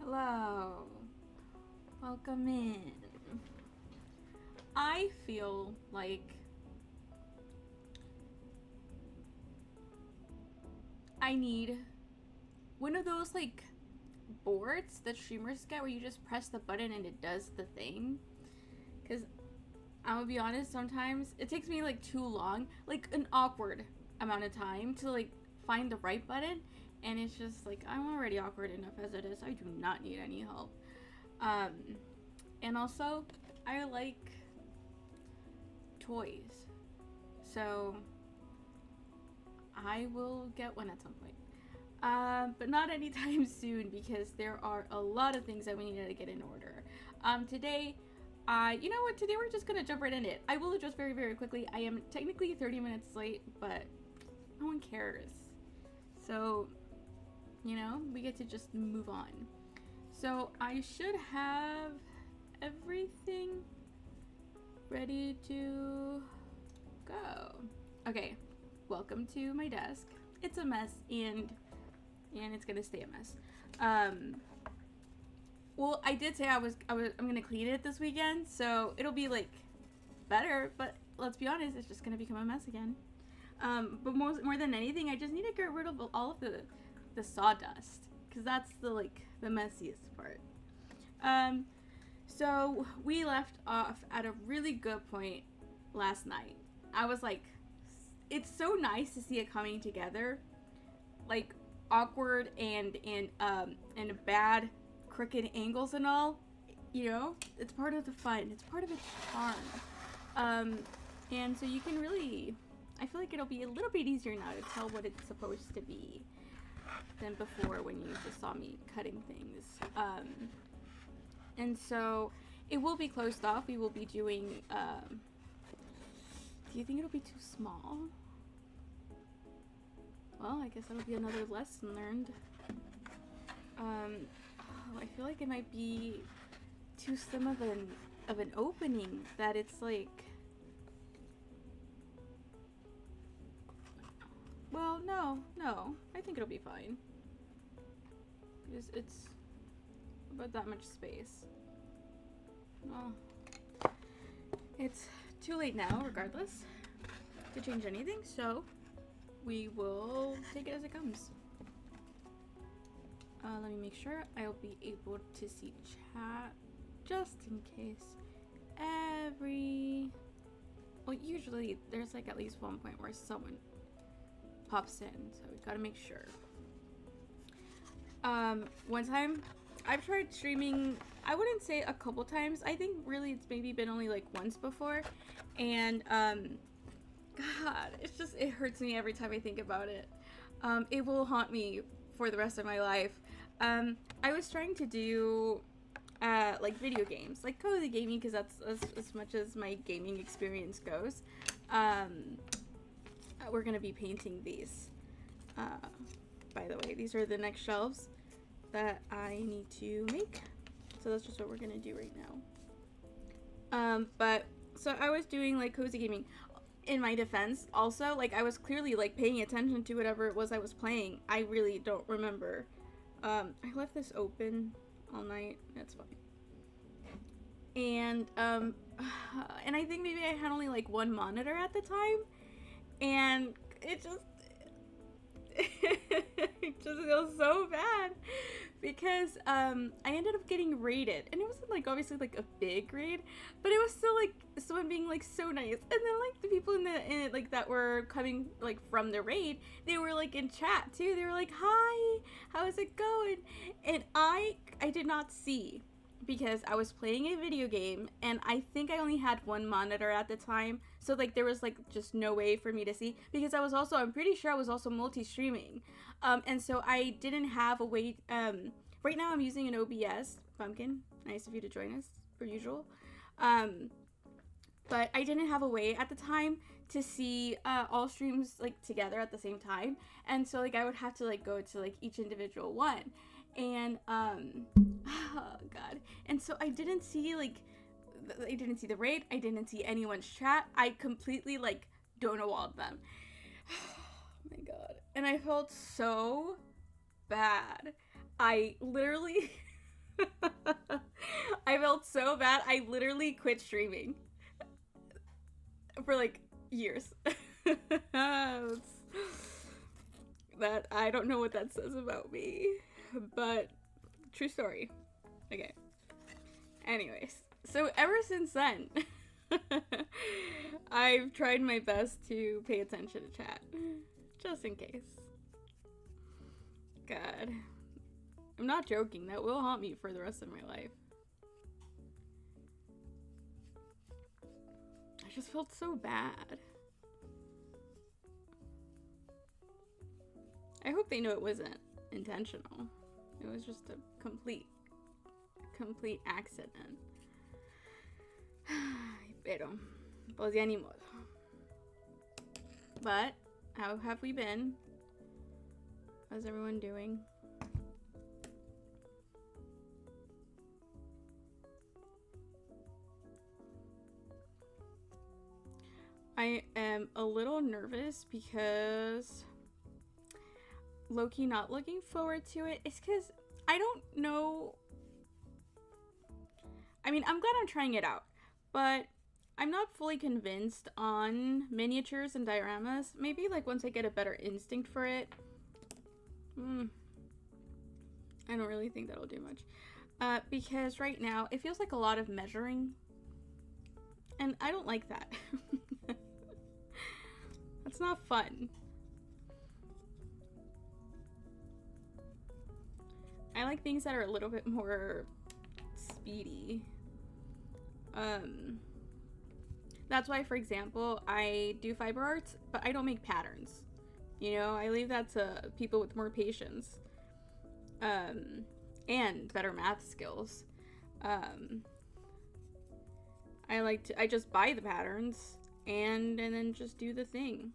Hello. Welcome in. I feel like I need one of those like boards that streamers get where you just press the button and it does the thing. Because I'm gonna be honest, sometimes it takes me like too long, like an awkward amount of time to like find the right button. And it's just like, I'm already awkward enough as it is. I do not need any help. Um, and also, I like toys. So, I will get one at some point. But not anytime soon because there are a lot of things that we need to get in order. Today, you know what? Today we're just gonna jump right in it. I will address very, very quickly. I am technically 30 minutes late, but no one cares. So, you know, we get to just move on. So I should have everything ready to go. Okay, welcome to my desk. It's a mess and it's gonna stay a mess. Well, I did say I'm gonna clean it this weekend, so it'll be like better. But let's be honest, it's just gonna become a mess again. But more than anything, I just need to get rid of all of the sawdust, because that's the messiest part. So we left off at a really good point last night. I was like, it's so nice to see it coming together, like awkward and bad crooked angles and all. You know, it's part of the fun. It's part of its charm. And so you can really, I feel like it'll be a little bit easier now to tell what it's supposed to be than before when you just saw me cutting things. And so it will be closed off. We will be doing, do you think it'll be too small? Well, I guess that'll be another lesson learned. I feel like it might be too slim of an opening, that it's like, well, no, I think it'll be fine. Because it's about that much space. Well, it's too late now, regardless, to change anything, so we will take it as it comes. Let me make sure I'll be able to see chat, just in case. Well, usually there's like at least one point where someone pops in, so we gotta make sure. One time I've tried streaming, I wouldn't say a couple times, I think really it's maybe been only like once before, and God, it hurts me every time I think about it. It will haunt me for the rest of my life. I was trying to do like video games, like cozy gaming, because that's as much as my gaming experience goes. We're gonna be painting these. By the way, these are the next shelves that I need to make. So that's just what we're gonna do right now. But so I was doing like cozy gaming. In my defense, also, like I was clearly like paying attention to whatever it was I was playing. I really don't remember. I left this open all night. That's fine. And I think maybe I had only like one monitor at the time, and it just it just feels so bad because I ended up getting raided, and it wasn't like obviously like a big raid, but it was still like someone being like so nice, and then like the people in it like that were coming like from the raid, they were like in chat too. They were like, "Hi, how's it going?" And I did not see, because I was playing a video game, and I think I only had one monitor at the time, so like there was like just no way for me to see, because I'm pretty sure I was also multi-streaming, and so I didn't have a way. Right now I'm using an OBS. Pumpkin, nice of you to join us per usual. But I didn't have a way at the time to see all streams like together at the same time, and so like I would have to like go to like each individual one, and oh god, and so I didn't see like I didn't see the raid, I didn't see anyone's chat, I completely like donawalled them. Oh my god, and I felt so bad. I literally I felt so bad. I literally quit streaming for like years. That I don't know what that says about me, but true story. Okay. Anyways, so ever since then, I've tried my best to pay attention to chat, just in case. God, I'm not joking. That will haunt me for the rest of my life. I just felt so bad. I hope they know it wasn't intentional. It was just a complete accident. Pero, pues ya ni modo. But, how have we been? How's everyone doing? I am a little nervous because low-key not looking forward to it. It's because I don't know. I mean, I'm glad I'm trying it out, but I'm not fully convinced on miniatures and dioramas. Maybe like once I get a better instinct for it. I don't really think that'll do much. Because right now it feels like a lot of measuring, and I don't like that. That's not fun. I like things that are a little bit more speedy. That's why, for example, I do fiber arts, but I don't make patterns. You know, I leave that to people with more patience. And better math skills. I just buy the patterns and then just do the thing.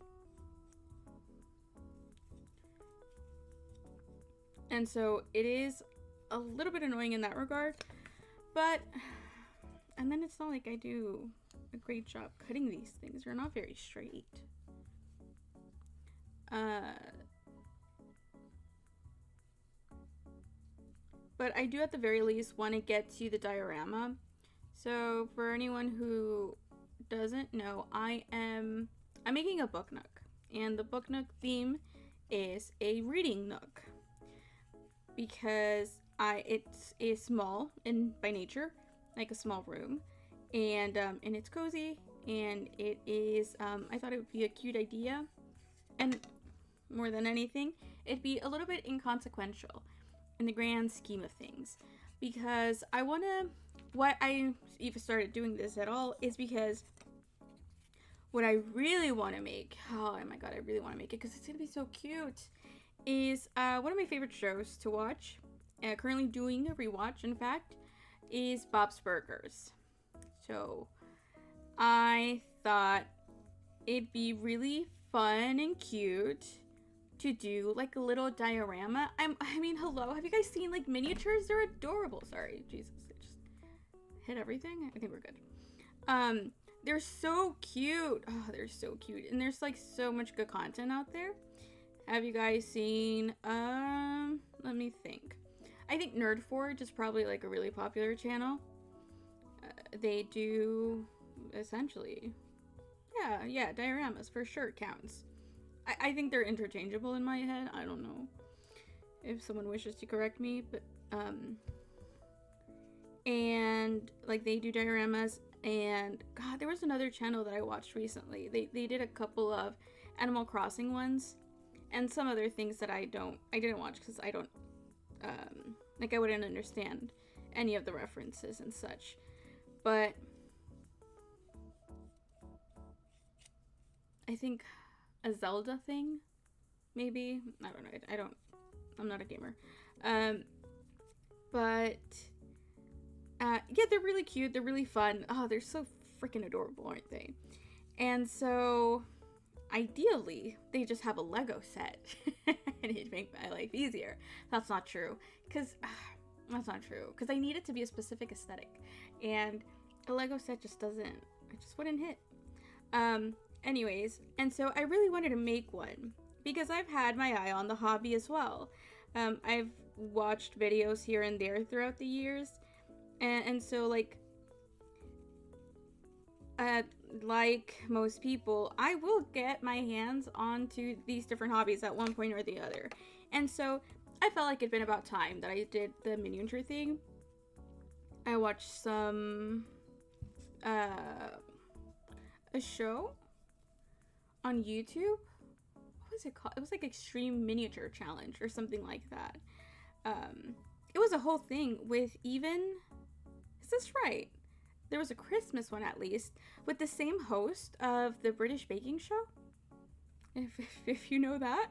And so it is a little bit annoying in that regard, but, and then it's not like I do a great job cutting these things. They're not very straight. But I do at the very least want to get to the diorama. So for anyone who doesn't know, I'm making a book nook, and the book nook theme is a reading nook because it is small by nature, like a small room, and it's cozy, and it is I thought it would be a cute idea, and more than anything, it'd be a little bit inconsequential in the grand scheme of things, because what I even started doing this at all is because what I really want to make, oh my god, I really want to make it because it's gonna be so cute, is one of my favorite shows to watch, currently doing a rewatch in fact, is Bob's Burgers. So I thought it'd be really fun and cute to do like a little diorama. I mean, hello, have you guys seen like miniatures? They're adorable. Sorry, Jesus, I just hit everything. I think we're good. They're so cute. Oh, they're so cute, and there's like so much good content out there. Have you guys seen let me think. I think Nerd Forge is probably like a really popular channel. They do essentially, yeah, dioramas for sure counts. I think they're interchangeable in my head. I don't know if someone wishes to correct me, but and like they do dioramas, and god, there was another channel that I watched recently. They did a couple of Animal Crossing ones and some other things that I didn't watch because I don't like, I wouldn't understand any of the references and such. But I think a Zelda thing, maybe. I don't know. I'm not a gamer. But yeah, they're really cute. They're really fun. Oh, they're so freaking adorable, aren't they? And so ideally, they just have a Lego set and it'd make my life easier. That's not true. Because I need it to be a specific aesthetic. And a Lego set just wouldn't hit. Anyways, and so I really wanted to make one because I've had my eye on the hobby as well. I've watched videos here and there throughout the years, and so like most people, I will get my hands onto these different hobbies at one point or the other. And so I felt like it'd been about time that I did the miniature thing. I watched some a show on YouTube. What was it called? It was like Extreme Miniature Challenge or something like that. It was a whole thing with even, is this right? There was a Christmas one at least with the same host of the British Baking Show. If you know that.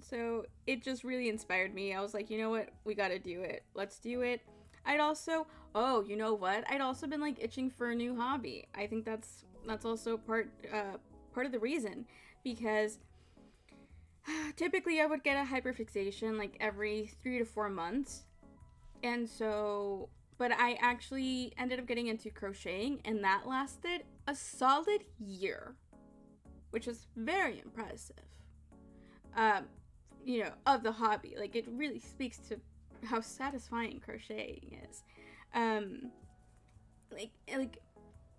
So it just really inspired me. I was like, you know what? We gotta do it. Let's do it. I'd also, oh, you know what? I'd also been like itching for a new hobby. I think that's also part of the reason, because typically I would get a hyperfixation like every 3 to 4 months. And so, but I actually ended up getting into crocheting, and that lasted a solid year, which is very impressive. Of the hobby. Like, it really speaks to how satisfying crocheting is. Like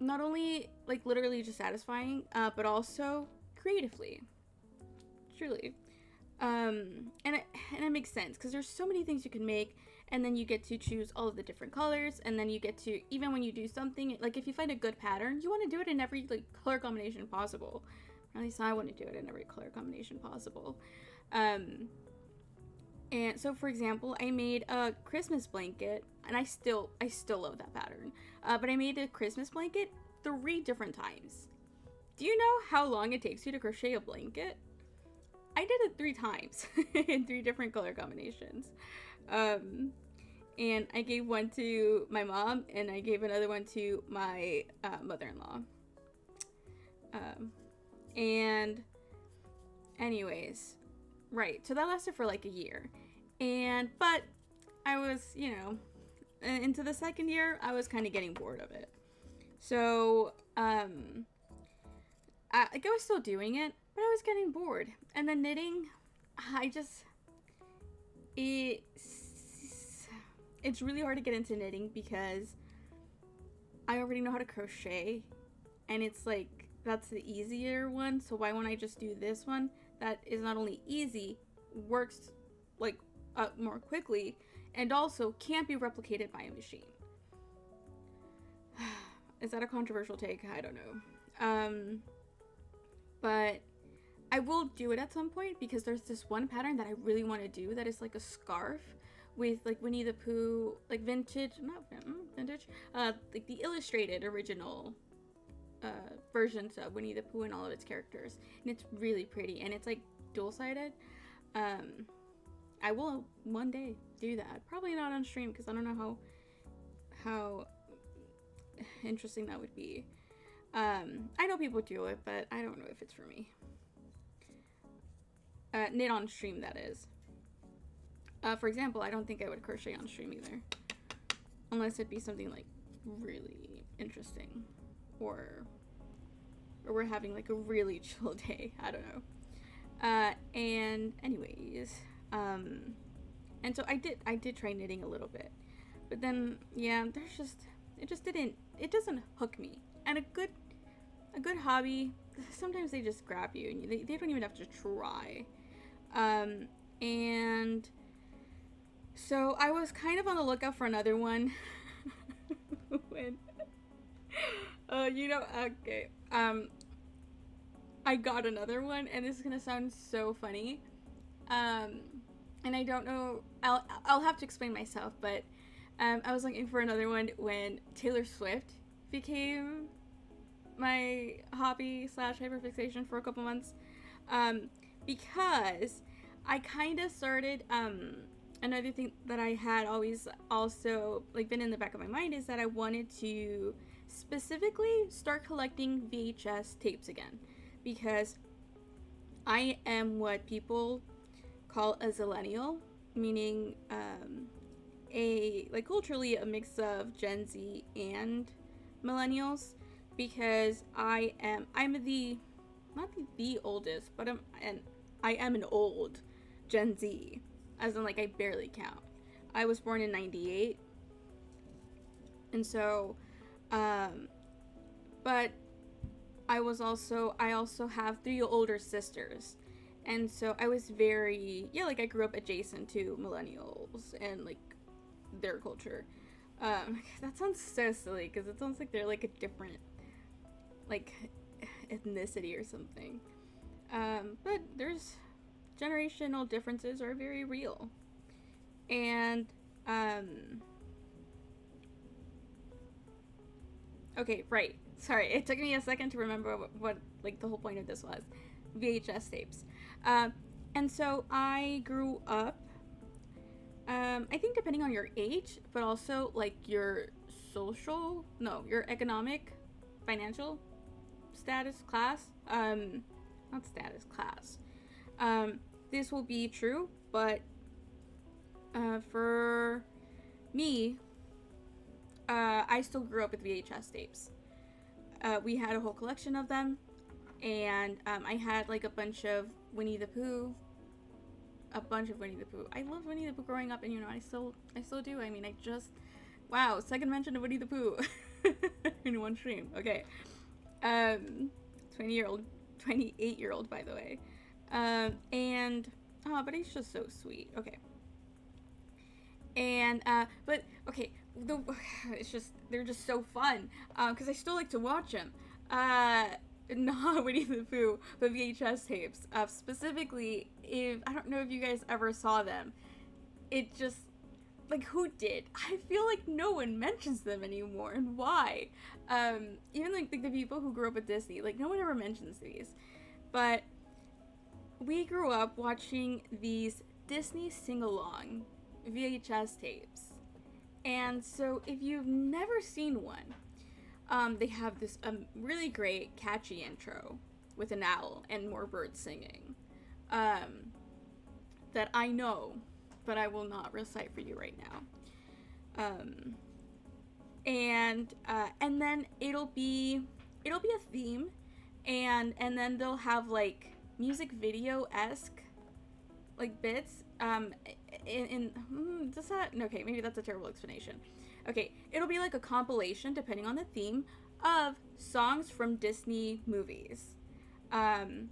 not only like literally just satisfying, but also creatively. Truly. And it makes sense because there's so many things you can make, and then you get to choose all of the different colors, and then you get to, even when you do something, like if you find a good pattern, you want to do it in every like color combination possible. Or at least I want to do it in every color combination possible. And so, for example, I made a Christmas blanket, and I still love that pattern. But I made a Christmas blanket 3 different times. Do you know how long it takes you to crochet a blanket? I did it 3 times in 3 different color combinations. And I gave one to my mom, and I gave another one to my mother-in-law. And anyways, right, so that lasted for like a year. But I was, into the second year, I was kind of getting bored of it. So, I was still doing it, but I was getting bored. And then knitting, it's really hard to get into knitting because I already know how to crochet, and it's like, that's the easier one, so why won't I just do this one that is not only easy, works like more quickly, and also can't be replicated by a machine. Is that a controversial take? I don't know. But I will do it at some point, because there's this one pattern that I really want to do that is like a scarf with like Winnie the Pooh, like vintage, like the illustrated original versions of Winnie the Pooh and all of its characters, and it's really pretty, and it's like dual-sided. I will one day do that, probably not on stream because I don't know how interesting that would be. I know people do it, but I don't know if it's for me. Knit on stream, that is. For example, I don't think I would crochet on stream either, unless it'd be something like really interesting, or we're having like a really chill day. I don't know. And anyways, and so I did try knitting a little bit, but then yeah, it doesn't hook me. And a good hobby, sometimes they just grab you, and they don't even have to try. And so I was kind of on the lookout for another one when okay. I got another one, and this is gonna sound so funny. And I don't know, I'll have to explain myself, but I was looking for another one when Taylor Swift became my hobby / hyperfixation for a couple months. Because I kind of started, another thing that I had always also like been in the back of my mind is that I wanted to specifically start collecting VHS tapes again, because I am what people call a zillennial, meaning culturally a mix of Gen Z and millennials, because I'm the not the oldest, but I am an old Gen Z, as in like I barely count. I was born in '98, and so, but I also have 3 older sisters. And so I was very, yeah, like I grew up adjacent to millennials and like their culture. That sounds so silly because it sounds like they're like a different like ethnicity or something. But there's generational differences are very real. And okay, right. Sorry, it took me a second to remember what like the whole point of this was. VHS tapes. Um, and so I grew up, I think depending on your age, but also like your your economic, financial status, class, not status, class. This will be true, but for me, I still grew up with VHS tapes. We had a whole collection of them, and I had like a bunch of Winnie the Pooh. I loved Winnie the Pooh growing up, and I still do. I mean, wow, second mention of Winnie the Pooh in one stream. Okay, 28-year-old, by the way, and but he's just so sweet. Okay, and but okay, they're just so fun because I still like to watch them. Not Winnie the Pooh, but VHS tapes. Specifically, if I don't know if you guys ever saw them, it just like who did? I feel like no one mentions them anymore, and why? Even like the people who grew up with Disney, like no one ever mentions these. But we grew up watching these Disney sing-along VHS tapes, and so if you've never seen one, they have this really great, catchy intro with an owl and more birds singing that I know, but I will not recite for you right now. And then it'll be a theme, and then they'll have like music video-esque like bits. Does that? Okay, maybe that's a terrible explanation. Okay, it'll be like a compilation, depending on the theme, of songs from Disney movies. And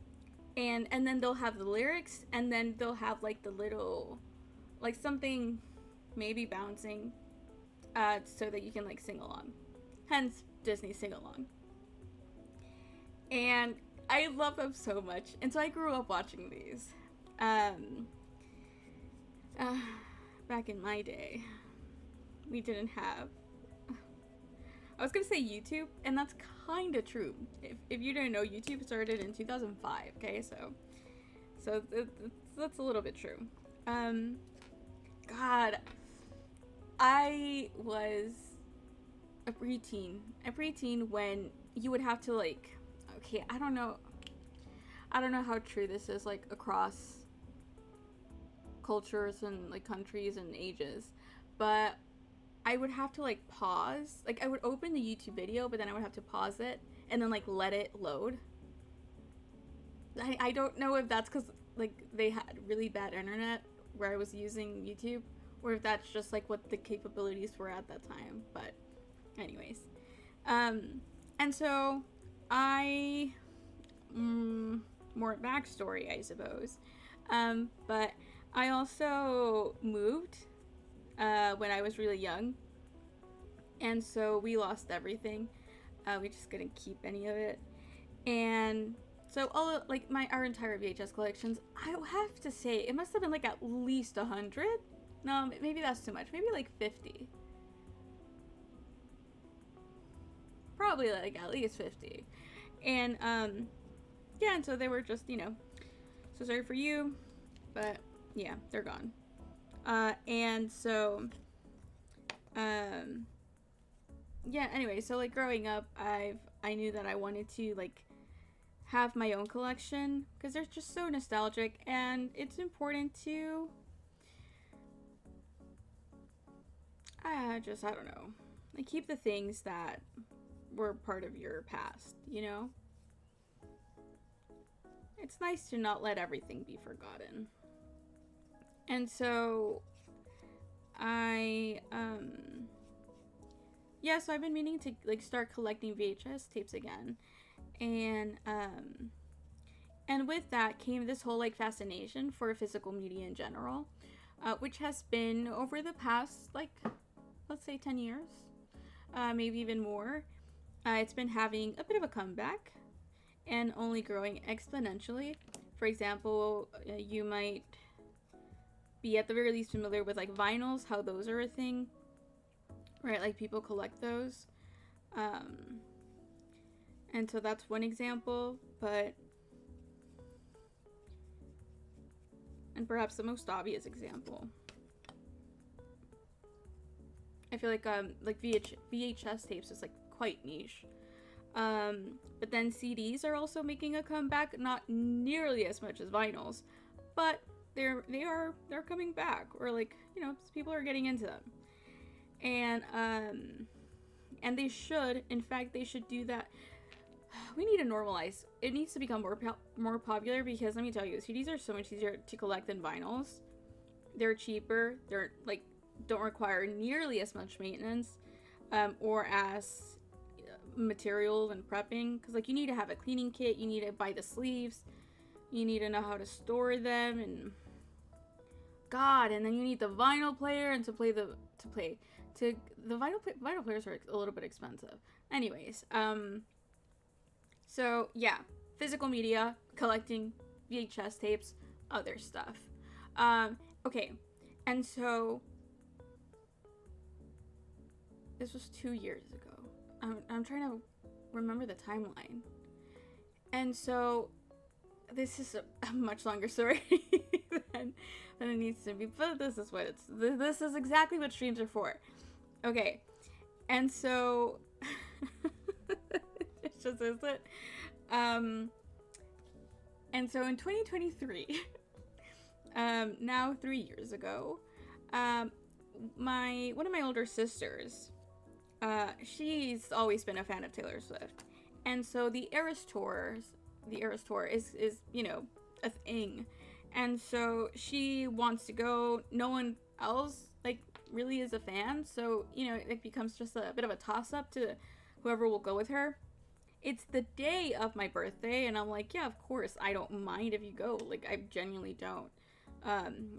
then they'll have the lyrics, and then they'll have like the little, like something maybe bouncing, so that you can like sing along. Hence, Disney sing along. And I love them so much, and so I grew up watching these. Back in my day, we didn't have, I was gonna say YouTube, and that's kind of true. If you didn't know, YouTube started in 2005. Okay, so that's a little bit true. God, I was a preteen when you would have to like, okay, I don't know how true this is like across cultures and like countries and ages, but I would have to like pause, like I would open the YouTube video, but then I would have to pause it and then like let it load. I don't know if that's because like they had really bad internet where I was using YouTube, or if that's just like what the capabilities were at that time. But anyways, and so more backstory, I suppose, but I also moved when I was really young, and so we lost everything. We just couldn't keep any of it, and so all of, like our entire VHS collections, I have to say it must have been like at least 100. No, maybe that's too much. Maybe like 50. Probably like at least 50. And yeah, and so they were just, so sorry for you, but yeah, they're gone. And so yeah, anyway, so like growing up, I knew that I wanted to like have my own collection because they're just so nostalgic, and it's important to I don't know, like keep the things that were part of your past, it's nice to not let everything be forgotten. And so I yeah, so I've been meaning to like start collecting VHS tapes again. And with that came this whole like fascination for physical media in general, which has been over the past like, let's say 10 years, maybe even more. It's been having a bit of a comeback and only growing exponentially. For example, you might be at the very least familiar with like vinyls, how those are a thing, right? Like people collect those. And so that's one example, and perhaps the most obvious example, I feel like VHS tapes is like quite niche. But then CDs are also making a comeback, not nearly as much as vinyls, but they're coming back, or like, you know, people are getting into them. And they should, in fact, they should do that. We need to normalize. It needs to become more popular, because let me tell you, CDs are so much easier to collect than vinyls. They're cheaper. They're like don't require nearly as much maintenance, or as material and prepping. Because like you need to have a cleaning kit. You need to buy the sleeves. You need to know how to store them, and God, and then you need the vinyl player, and the vinyl players are a little bit expensive. Anyways, so yeah, physical media, collecting VHS tapes, other stuff. Okay, and so this was 2 years ago. I'm trying to remember the timeline, and so this is a much longer story than it needs to be, but this is exactly what streams are for. Okay, and so it just isn't. And so in 2023, now 3 years ago, one of my older sisters, she's always been a fan of Taylor Swift, and so the Eras Tour is you know, a thing, and so she wants to go. No one else like really is a fan, so you know, it becomes just a bit of a toss up to whoever will go with her. It's the day of my birthday, and I'm like, yeah, of course, I don't mind if you go. Like, I genuinely don't.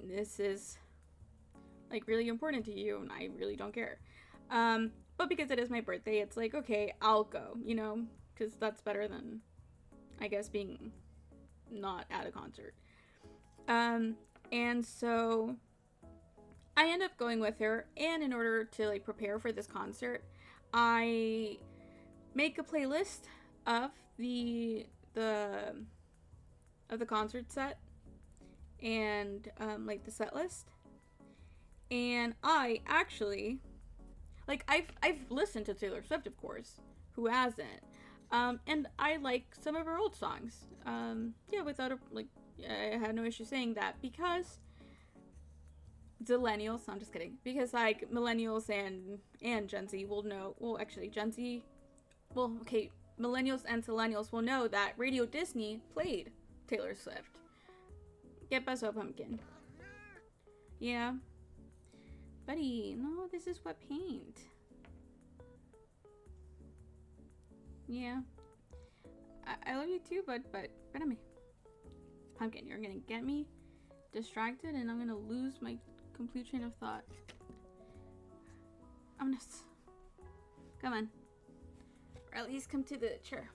This is like really important to you, and I really don't care. But because it is my birthday, it's like, okay, I'll go, you know, because that's better than, I guess, being not at a concert. And so I end up going with her, and in order to like prepare for this concert, I make a playlist of the concert set, and like the set list. And I actually, like, I've listened to Taylor Swift, of course, who hasn't? And I like some of her old songs. Yeah, without a, like, I had no issue saying that, because millennials, I'm just kidding, because like millennials and Gen Z will know, well, actually Gen Z, well, okay, millennials and millennials will know that Radio Disney played Taylor Swift. ¿Qué pasó, pumpkin? Yeah. Buddy, no, this is what paint. Yeah. I love you too, but espérame. Pumpkin, you're gonna get me distracted, and I'm gonna lose my complete train of thought. Vámonos. Come on. Or at least come to the chair.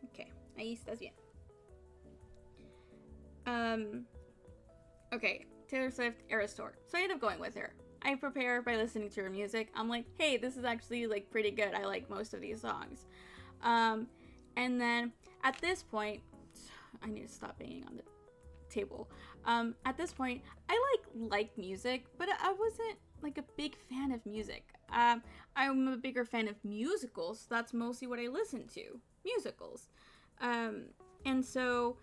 Okay, ahí estás bien. Okay, Taylor Swift Eras Tour. So I end up going with her. I prepare by listening to her music. I'm like, hey, this is actually like pretty good. I like most of these songs. And then at this point, I need to stop banging on the table. At this point, I like music, but I wasn't like a big fan of music. I'm a bigger fan of musicals. That's mostly what I listen to, musicals. And so,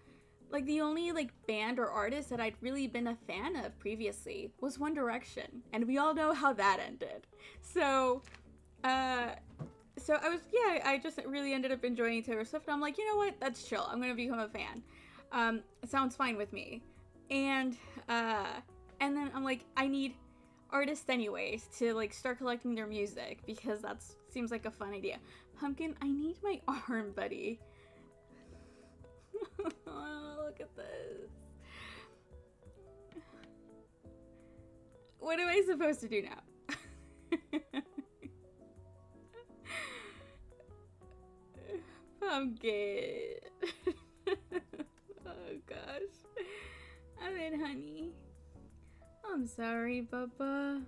like, the only like band or artist that I'd really been a fan of previously was One Direction, and we all know how that ended. So so I just really ended up enjoying Taylor Swift. And I'm like, you know what? That's chill. I'm gonna become a fan. It sounds fine with me. And then I'm like, I need artists anyways to like start collecting their music because that seems like a fun idea. Pumpkin, I need my arm, buddy. Oh, look at this. What am I supposed to do now? Pumpkin. Oh gosh. I mean, honey. I'm sorry, Bubba.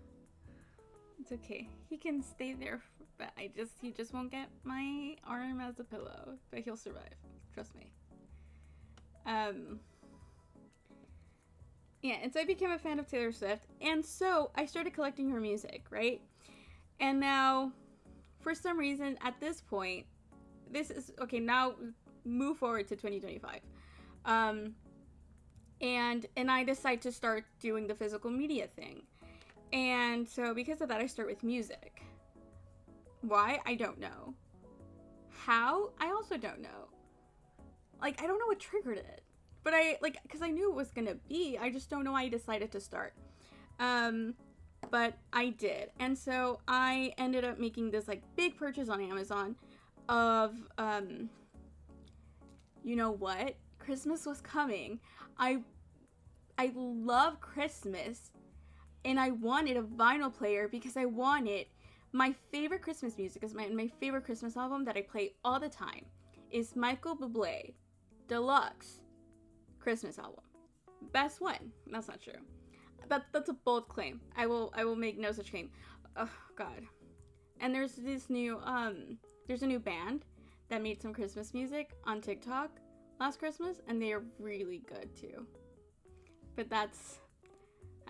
It's okay. He can stay there, but he just won't get my arm as a pillow. But he'll survive. Trust me. Yeah, and so I became a fan of Taylor Swift, and so I started collecting her music, right? And now, for some reason, at this point, this is okay. Now, move forward to 2025, and I decide to start doing the physical media thing, and so because of that, I start with music. Why? I don't know. How? I also don't know. Like, I don't know what triggered it. But because I knew it was gonna be, I just don't know why I decided to start. But I did. And so I ended up making this, like, big purchase on Amazon of, you know what? Christmas was coming. I love Christmas. And I wanted a vinyl player because I wanted my favorite Christmas music is my favorite Christmas album that I play all the time is Michael Bublé Deluxe Christmas album. Best one. That's not true. That's a bold claim. I will make no such claim. Oh god. And there's a new band that made some Christmas music on TikTok last Christmas, and they are really good too. But that's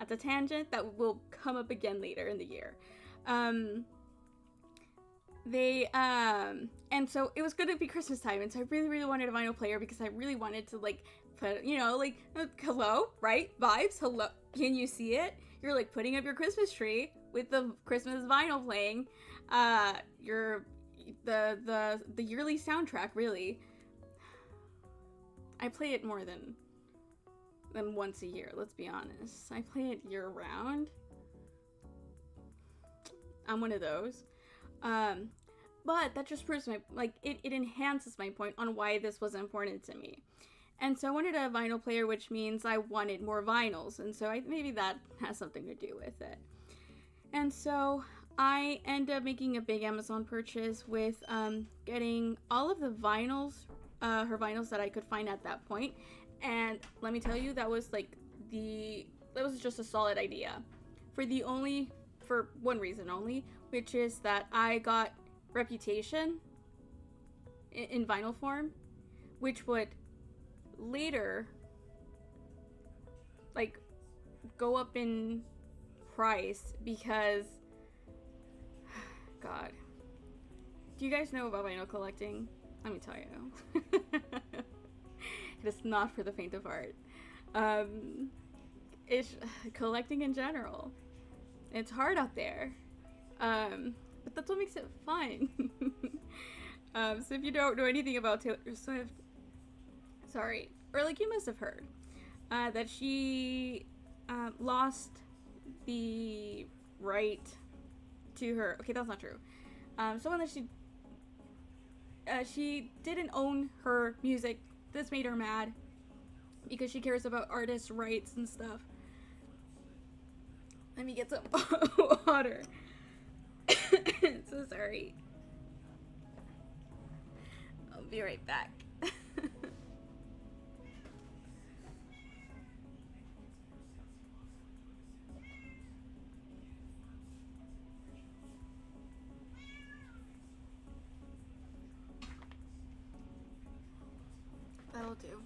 a tangent that will come up again later in the year. And so it was gonna be Christmas time, and so I really, really wanted a vinyl player because I really wanted to like put, hello, right? Vibes, hello. Can you see it? You're like putting up your Christmas tree with the Christmas vinyl playing. The yearly soundtrack, really. I play it more than once a year, let's be honest. I play it year round. I'm one of those. But that just proves it enhances my point on why this was important to me. And so I wanted a vinyl player, which means I wanted more vinyls. And so maybe that has something to do with it. And so I end up making a big Amazon purchase with getting all of the vinyls, her vinyls that I could find at that point. And let me tell you, that was just a solid idea. For one reason only, which is that I got Reputation in vinyl form, which would later go up in price because god, do you guys know about vinyl collecting? Let me tell you. It is not for the faint of heart. It's collecting in general, it's hard out there, but that's what makes it fun. So if you don't know anything about Taylor Swift, sorry, or you must have heard that she lost the right to her. Okay, that's not true. Someone that she didn't own her music. This made her mad because she cares about artists' rights and stuff. Let me get some water. So sorry. I'll be right back. That'll do.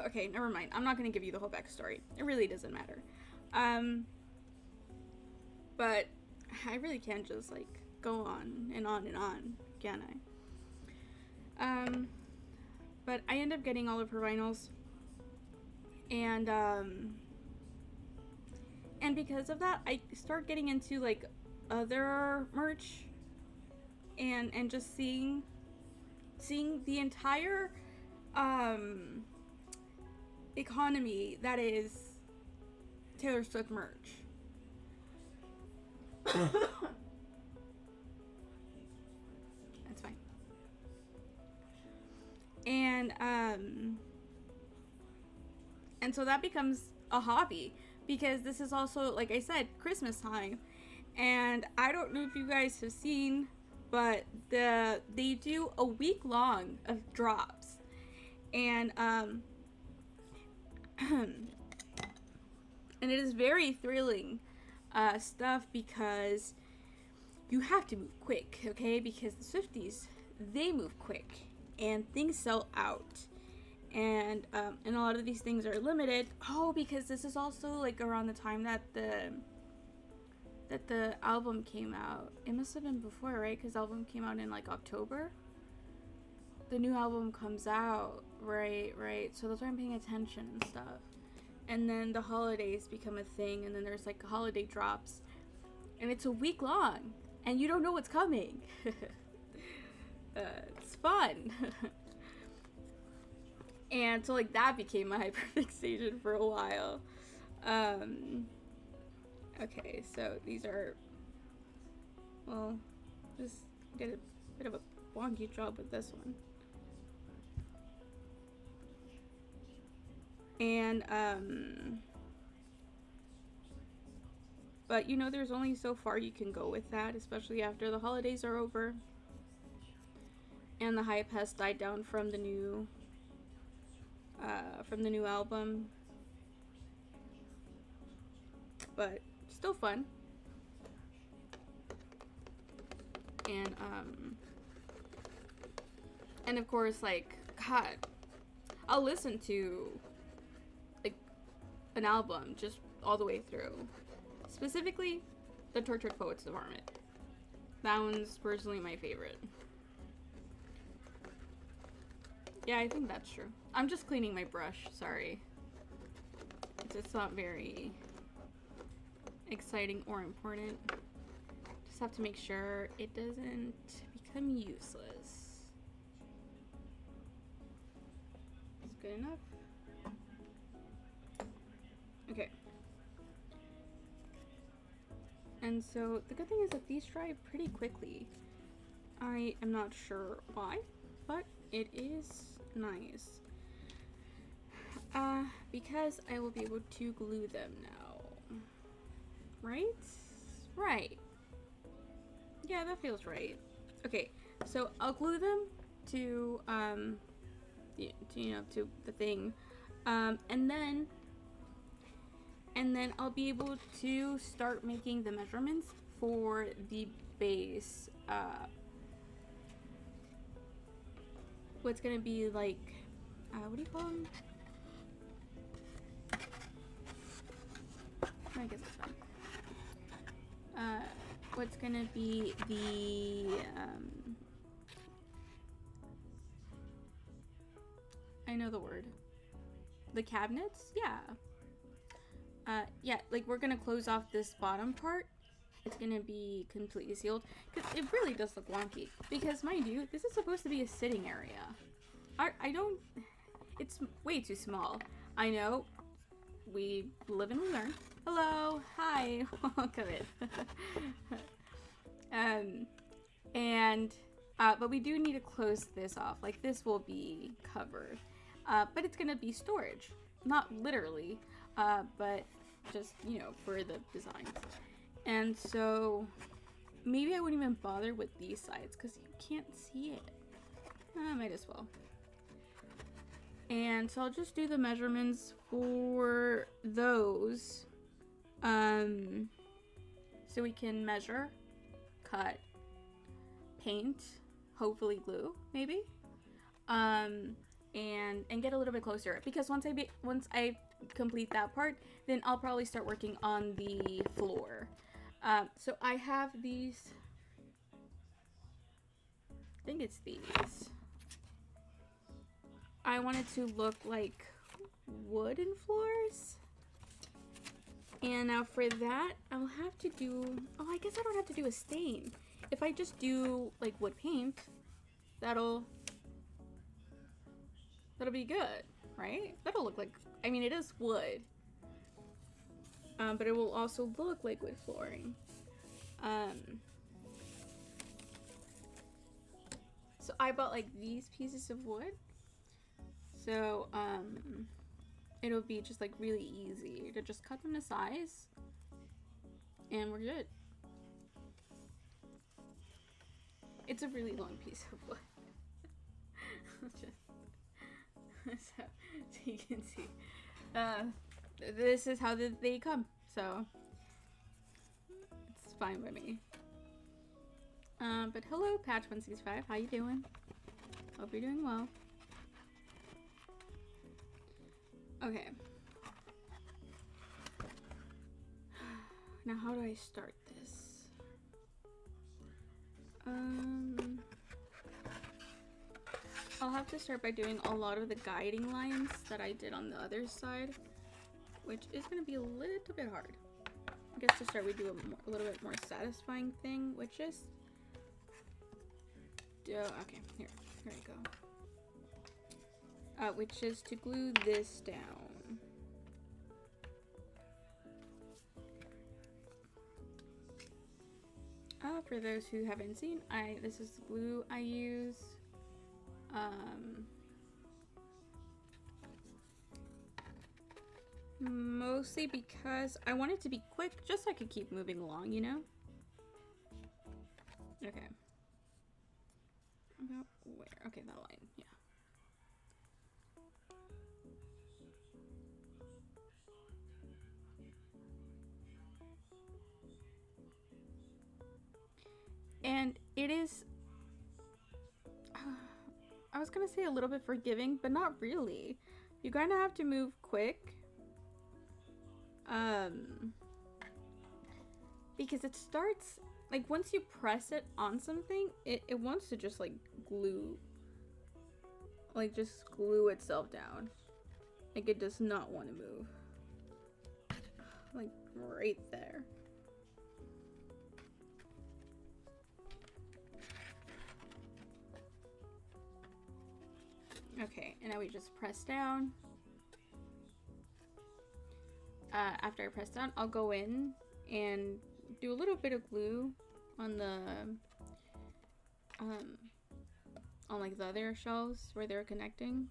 Okay, never mind. I'm not going to give you the whole backstory. It really doesn't matter. But I really can't just go on and on and on, can I? But I end up getting all of her vinyls, and because of that, I start getting into like other merch, and just seeing the entire economy that is Taylor Swift merch. That's fine. And so that becomes a hobby, because this is also, like I said, Christmas time. And I don't know if you guys have seen, but they do a week long of drops. And and it is very thrilling stuff, because you have to move quick, okay? Because the Swifties, they move quick and things sell out. And a lot of these things are limited. Oh, because this is also like around the time that the album came out. It must have been before, right? Because the album came out in like October. The new album comes out, right. So that's why I'm paying attention and stuff. And then the holidays become a thing, and then there's like holiday drops, and it's a week long, and you don't know what's coming. It's fun. And so like that became my hyperfixation for a while. Okay, so these are, well, just did a bit of a wonky job with this one. And but you know, there's only so far you can go with that, especially after the holidays are over and the hype has died down from the new album. But still fun. And of course, like, God, I'll listen to like an album just all the way through. Specifically, the Tortured Poets Department. That one's personally my favorite. Yeah, I think that's true. I'm just cleaning my brush, sorry. It's not very exciting or important. Just have to make sure it doesn't become useless. It's good enough. Okay. And so the good thing is that these dry pretty quickly. I am not sure why, but it is nice. Because I will be able to glue them now. Right? Right. Yeah, that feels right. Okay, so I'll glue them to to the thing. And then I'll be able to start making the measurements for the base. What's gonna be like, what do you call them? I guess it's fine. What's gonna be the, I know the word. The cabinets? Yeah. Yeah, like we're gonna close off this bottom part. It's gonna be completely sealed, because it really does look wonky. Because mind you, this is supposed to be a sitting area. I don't, it's way too small. I know, we live and we learn. Hello, hi, welcome in. But we do need to close this off. Like, this will be covered. But it's gonna be storage. Not literally, but just, you know, for the designs. And so maybe I wouldn't even bother with these sides because you can't see it. Might as well. And so I'll just do the measurements for those. So we can measure, cut, paint, hopefully glue, maybe. And get a little bit closer, because once I complete that part, then I'll probably start working on the floor. So I have these, I think it's these. I want it to look like wooden floors. And now for that, I'll have to do, oh, I guess I don't have to do a stain. If I just do like wood paint, that'll be good, right? That'll look like, I mean, it is wood. But it will also look like wood flooring. So I bought like these pieces of wood. So, it'll be just like really easy to just cut them to size and we're good. It's a really long piece of wood. so you can see, this is how they come, so it's fine by me. But hello, Patch165, how you doing? Hope you're doing well. Okay. Now how do I start this? I'll have to start by doing a lot of the guiding lines that I did on the other side, which is going to be a little bit hard. I guess to start we do a little bit more satisfying thing, which is okay, here we go. Which is to glue this down. For those who haven't seen, this is the glue I use. Mostly because I want it to be quick, just so I could keep moving along, you know? Okay. About where? Okay, that line, yeah. And it is, I was gonna say a little bit forgiving, but not really. You kind of have to move quick. Because it starts, like once you press it on something, it wants to just like glue. Like just glue itself down. Like it does not want to move. Like right there. Okay, and now we just press down. After I press down, I'll go in and do a little bit of glue on the on like the other shelves where they're connecting.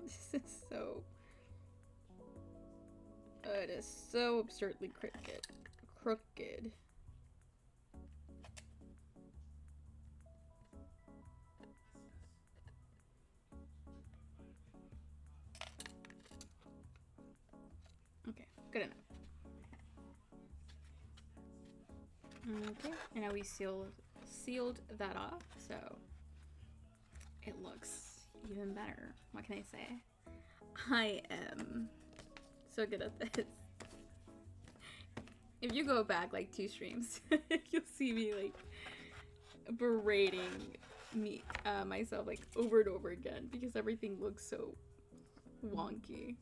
This is so, it is so absurdly crooked. Okay, good enough. Okay, and now we sealed that off, so it looks even better. What can I say? I am so good at this. If you go back like 2 streams, you'll see me like berating myself like over and over again because everything looks so wonky.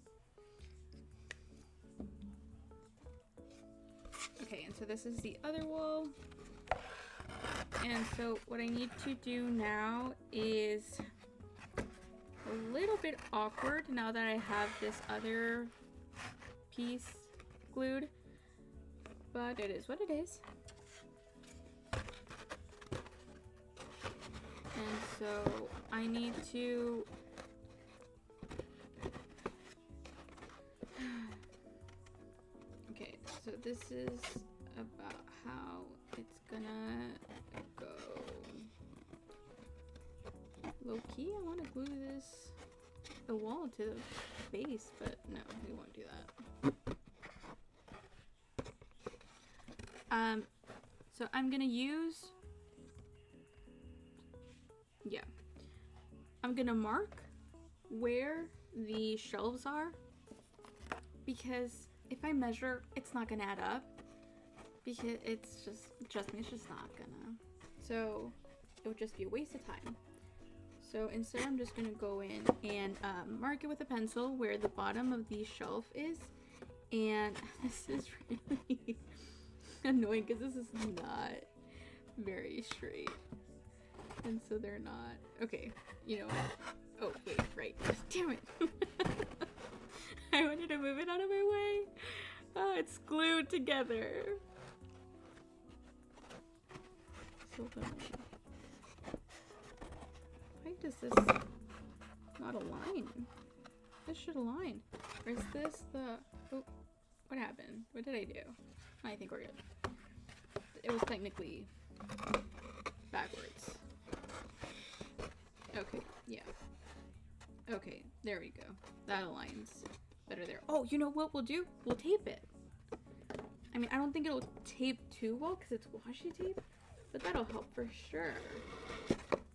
Okay, and so this is the other wall. And so what I need to do now is a little bit awkward now that I have this other piece glued, but it is what it is. And so I need to okay, so this is about how it's gonna go. Low key, I want to glue the wall to the base, but no, we won't do that. So I'm gonna use, yeah, I'm gonna mark where the shelves are, because if I measure, it's not gonna add up, because it's just, trust me, it's just not gonna. So it would just be a waste of time. So instead I'm just gonna go in and mark it with a pencil where the bottom of the shelf is. And this is really annoying because this is not very straight. And so they're not. Okay, you know what? Oh, wait, right. Damn it. I wanted to move it out of my way. Oh, it's glued together. So why does this not align? This should align. Or is this the... Oh, what happened? What did I do? I think we're good. It was technically backwards. Okay, yeah. Okay, there we go. That aligns better there. Oh, you know what we'll do? We'll tape it. I mean, I don't think it'll tape too well because it's washi tape, but that'll help for sure.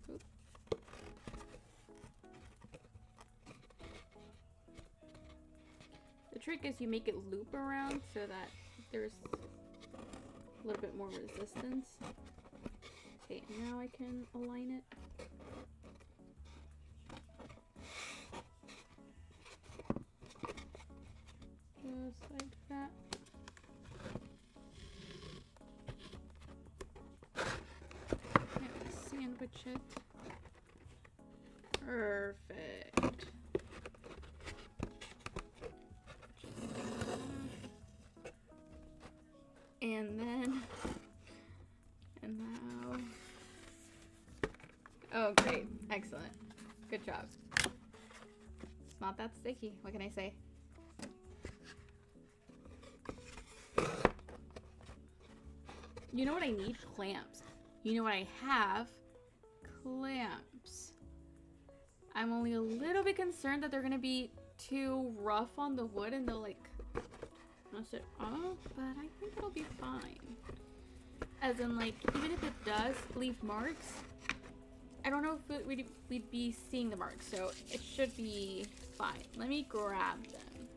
Oop. The trick is you make it loop around so that there's a little bit more resistance. Okay, now I can align it. Just like that. Now sandwich it. Perfect. And then, and now, oh great, excellent, good job. It's not that sticky, what can I say? You know what I need? Clamps. You know what I have? Clamps. I'm only a little bit concerned that they're gonna be too rough on the wood and they'll like mess it up, but I think it'll be fine. As in, like, even if it does leave marks, I don't know if we'd be seeing the marks, so it should be fine. Let me grab them.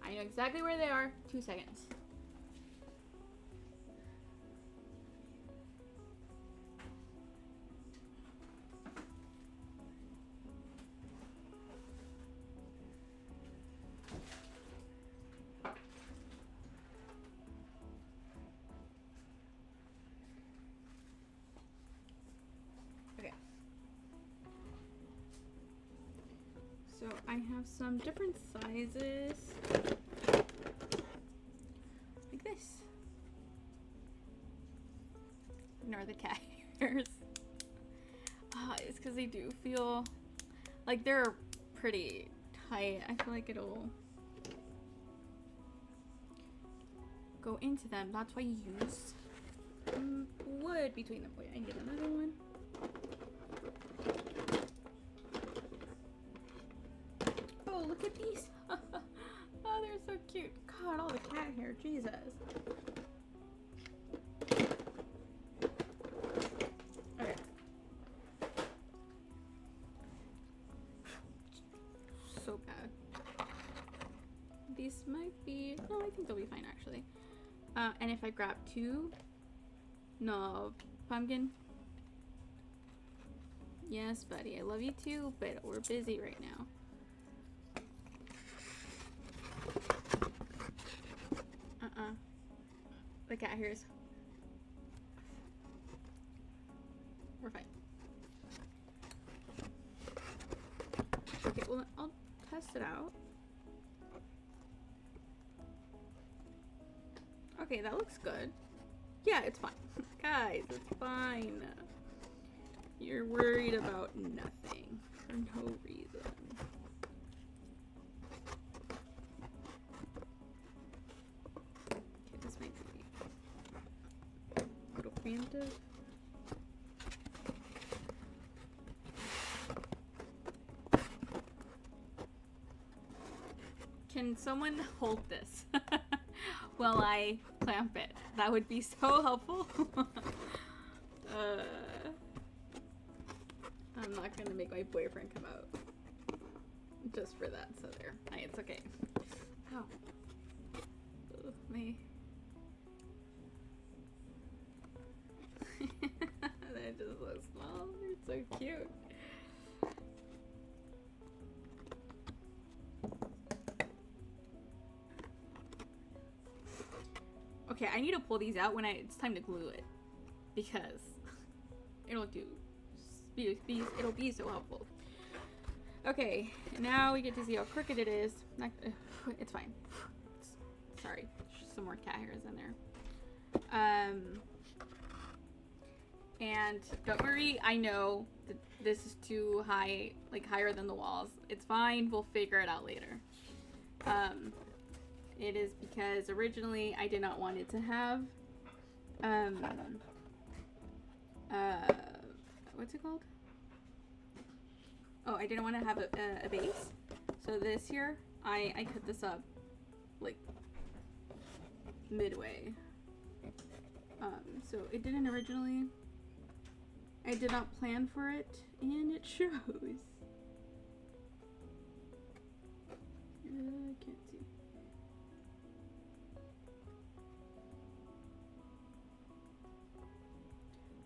I know exactly where they are. 2 seconds. So I have some different sizes, like this. Ignore the cat hairs. It's because they do feel like they're pretty tight. I feel like it'll go into them. That's why you use wood between them. Wait, I need another one. Oh, look at these. Oh, they're so cute. God, all the cat hair. Jesus. Okay. So bad. These might be... No, I think they'll be fine, actually. And if I grab two... No, pumpkin. Yes, buddy. I love you too, but we're busy right now. The cat hairs. We're fine. Okay, well, I'll test it out. Okay, that looks good. Yeah, it's fine. Guys, it's fine. You're worried about nothing for no reason. Okay, this might be a little preemptive. Can someone hold this while I clamp it. That would be so helpful. I'm not gonna make my boyfriend come out just for that, so there. It's okay. Ow. Ugh, me. They're just so small. They're so cute. Okay, I need to pull these out when it's time to glue it, because it'll be so helpful. Okay, now we get to see how crooked it is. It's fine. Sorry, there's some more cat hairs in there. And don't worry, I know that this is too high, like higher than the walls. It's fine, we'll figure it out later. It is because originally I did not want it to have, what's it called? Oh, I didn't want to have a base. So this here, I cut this up like midway. So it didn't originally, I did not plan for it, and it shows. I can't see.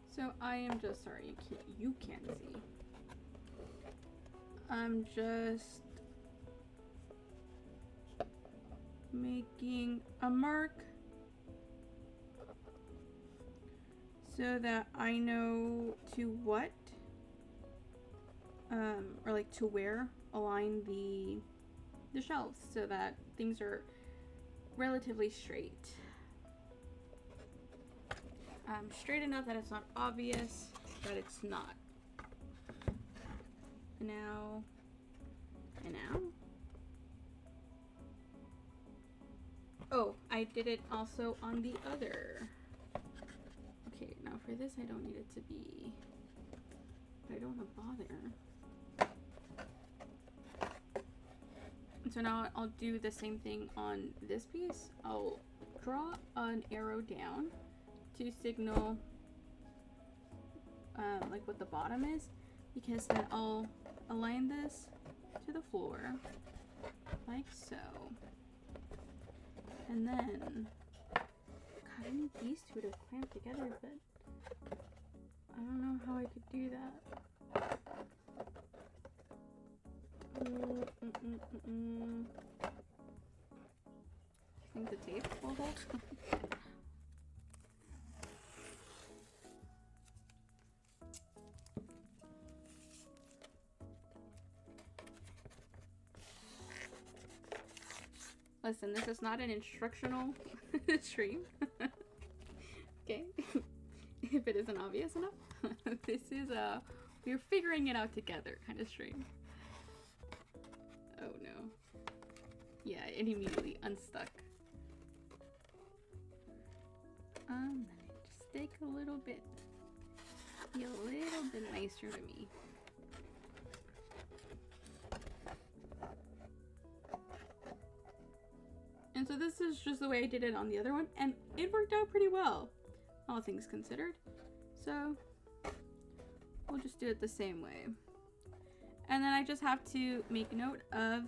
So I am just sorry, you can't see. I'm just making a mark so that I know to what, or like to where align the shelves so that things are relatively straight. Straight enough that it's not obvious that it's not. And now. Oh, I did it also on the other. Okay, now for this I don't need it to be, I don't want to bother. So now I'll do the same thing on this piece. I'll draw an arrow down to signal like what the bottom is, because then I'll align this to the floor like so, and then God, I need these two to clamp together, but I don't know how I could do that. I think the tape will hold. Listen, this is not an instructional stream. Okay? If it isn't obvious enough. This is we're figuring it out together kind of stream. Oh no. Yeah, it immediately unstuck. Let me just take a little bit. Be a little bit nicer to me. And so this is just the way I did it on the other one, and it worked out pretty well, all things considered. So we'll just do it the same way. And then I just have to make note of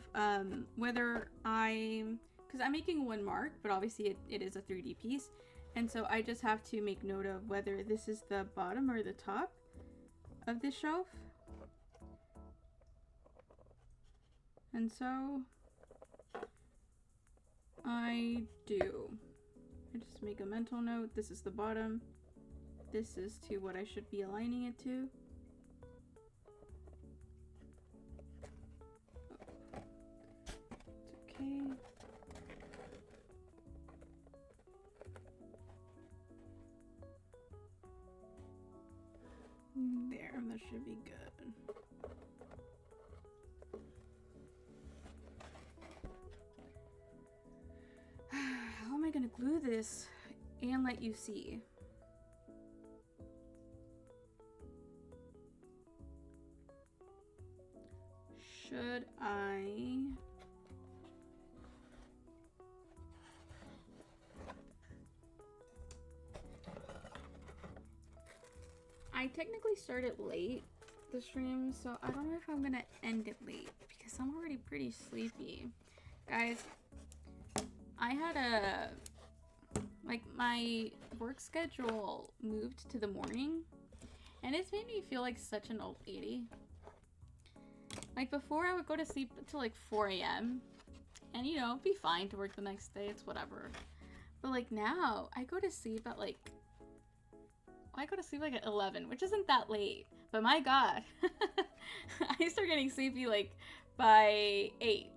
whether because I'm making one mark, but obviously it is a 3D piece. And so I just have to make note of whether this is the bottom or the top of this shelf. And so I do. I just make a mental note. This is the bottom. This is to what I should be aligning it to. It's okay. There, that should be good. How am I gonna glue this and let you see? Should I? I technically started late the stream, so I don't know if I'm gonna end it late because I'm already pretty sleepy. Guys, I had my work schedule moved to the morning, and it's made me feel like such an old lady. Like before, I would go to sleep until like 4 a.m. and you know, be fine to work the next day, it's whatever. But like now, I go to sleep at like at 11, which isn't that late. But my god, I start getting sleepy like by 8.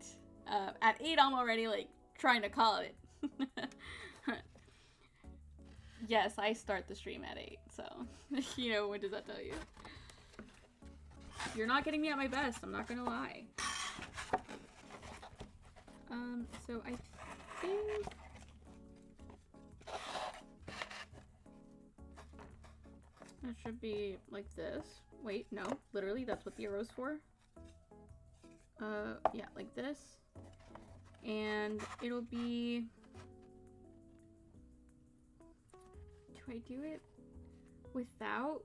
At 8, I'm already like trying to call it. Yes, I start the stream at 8, so you know, what does that tell you? You're not getting me at my best, I'm not gonna lie. So I think it should be like this. Wait, no, literally that's what the arrow's for. Yeah, like this. And it'll be... Do I do it without?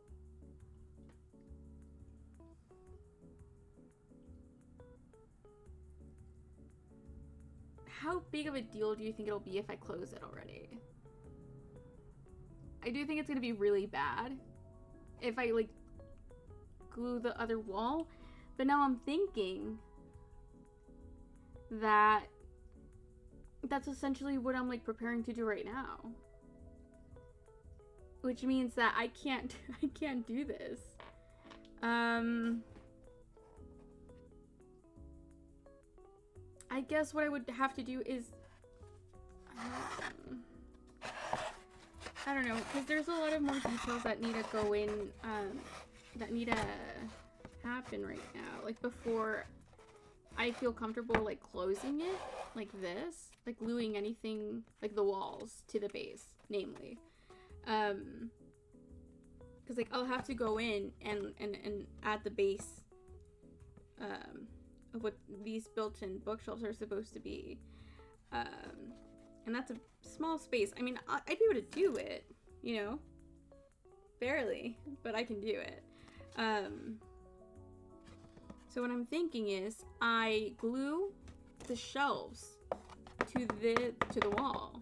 How big of a deal do you think it'll be if I close it already? I do think it's gonna be really bad if I like glue the other wall, but now I'm thinking that that's essentially what I'm like preparing to do right now, which means that I can't do this. I guess what I would have to do is I don't know, because there's a lot of more details that need to go in, that need to happen right now. Like before I feel comfortable like closing it like this, like gluing anything, like the walls to the base, namely. Because like I'll have to go in and add the base of what these built-in bookshelves are supposed to be. And that's a small space. I mean, I'd be able to do it, you know, barely, but I can do it. So what I'm thinking is I glue the shelves to the wall,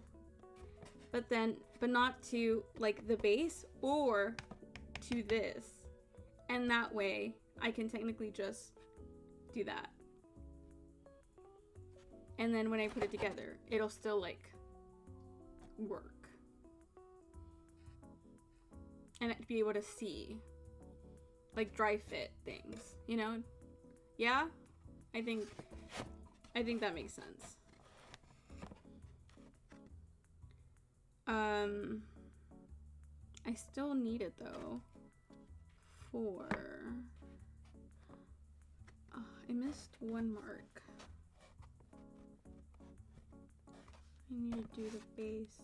but not to like the base or to this, and that way I can technically just do that. And then when I put it together, it'll still like work. And I'd be able to see like dry fit things, you know? Yeah? I think that makes sense. I still need it though for I missed one mark. I need to do the base.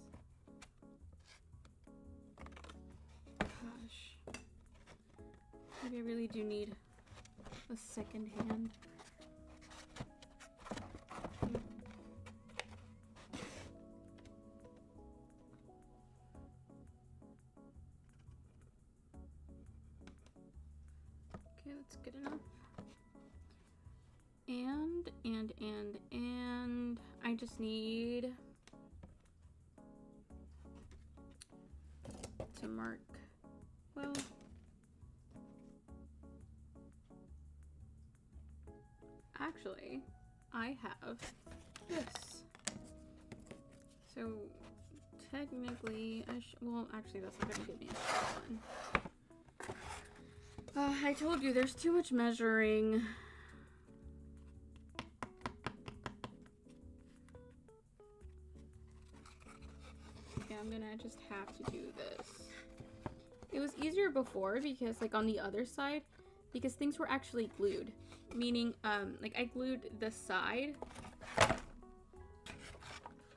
Gosh. Maybe I really do need a second hand. Okay, that's good enough. And I just need to mark, well, actually, I have this. So technically, well, actually, that's not gonna give me a straight one. I told you there's too much measuring. Okay, I'm gonna just have to do this. It was easier before because like on the other side, because things were actually glued. Meaning, like I glued the side.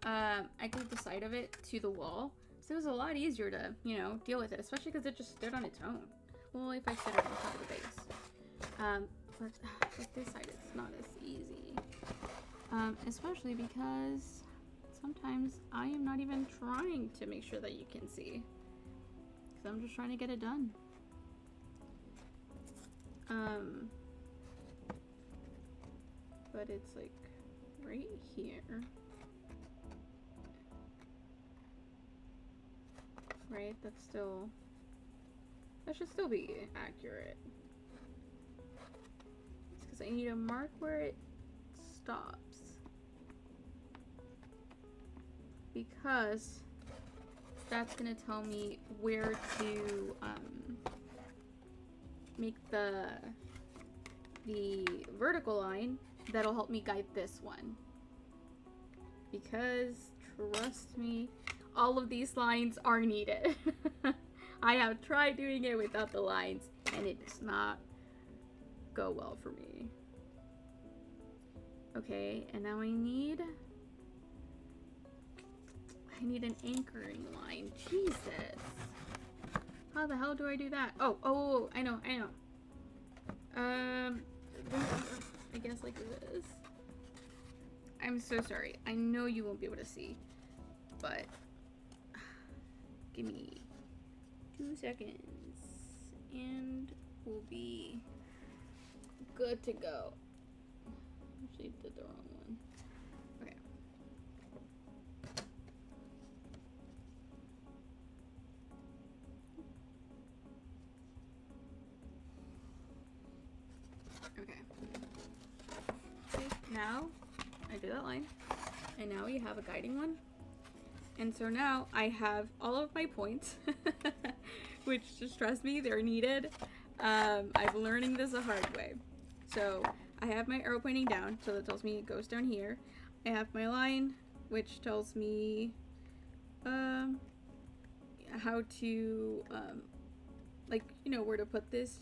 I glued the side of it to the wall. So it was a lot easier to, you know, deal with it, especially because it just stood on its own. Well, if I set it on top of the base. But with this side, it's not as easy. Especially because sometimes I am not even trying to make sure that you can see. Because I'm just trying to get it done. But it's like right here. Right? That should still be accurate. It's because I need to mark where it stops. Because that's gonna tell me where to make the vertical line that'll help me guide this one. Because trust me, all of these lines are needed. I have tried doing it without the lines and it does not go well for me. Okay, and now I need an anchoring line. Jesus. How the hell do I do that? Oh, I know. I guess like this. I'm so sorry. I know you won't be able to see, but give me 2 seconds and we'll be good to go. Actually did the wrong one. Okay. Okay, now I do that line, and now we have a guiding one. And so now I have all of my points, which just trust me, they're needed. I'm learning this the hard way. So I have my arrow pointing down, so that tells me it goes down here. I have my line, which tells me how to, like, you know, where to put this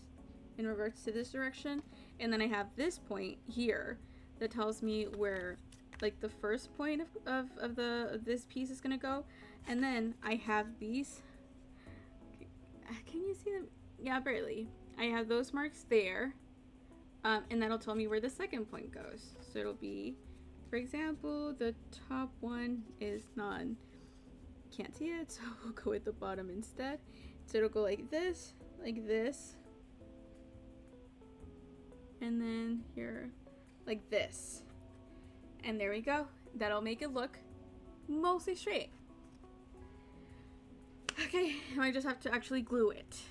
in regards to this direction. And then I have this point here that tells me where, like, the first point of this piece is gonna go. And then I have these, can you see them? Yeah, barely. I have those marks there, and that'll tell me where the second point goes. So it'll be, for example, the top one is none. Can't see it, so we'll go with the bottom instead. So it'll go like this, and then here, like this. And there we go. That'll make it look mostly straight. Okay, I just have to actually glue it.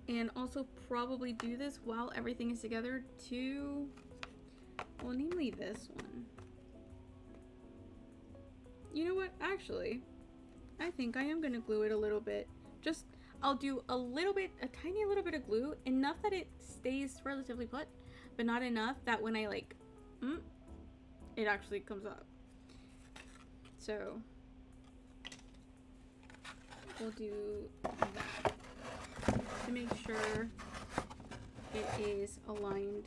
And also probably do this while everything is together to, well, namely this one. You know what? Actually, I think I am gonna glue it a little bit. Just, I'll do a little bit, a tiny little bit of glue, enough that it stays relatively put, but not enough that when I like, it actually comes up. So, we'll do that to make sure it is aligned.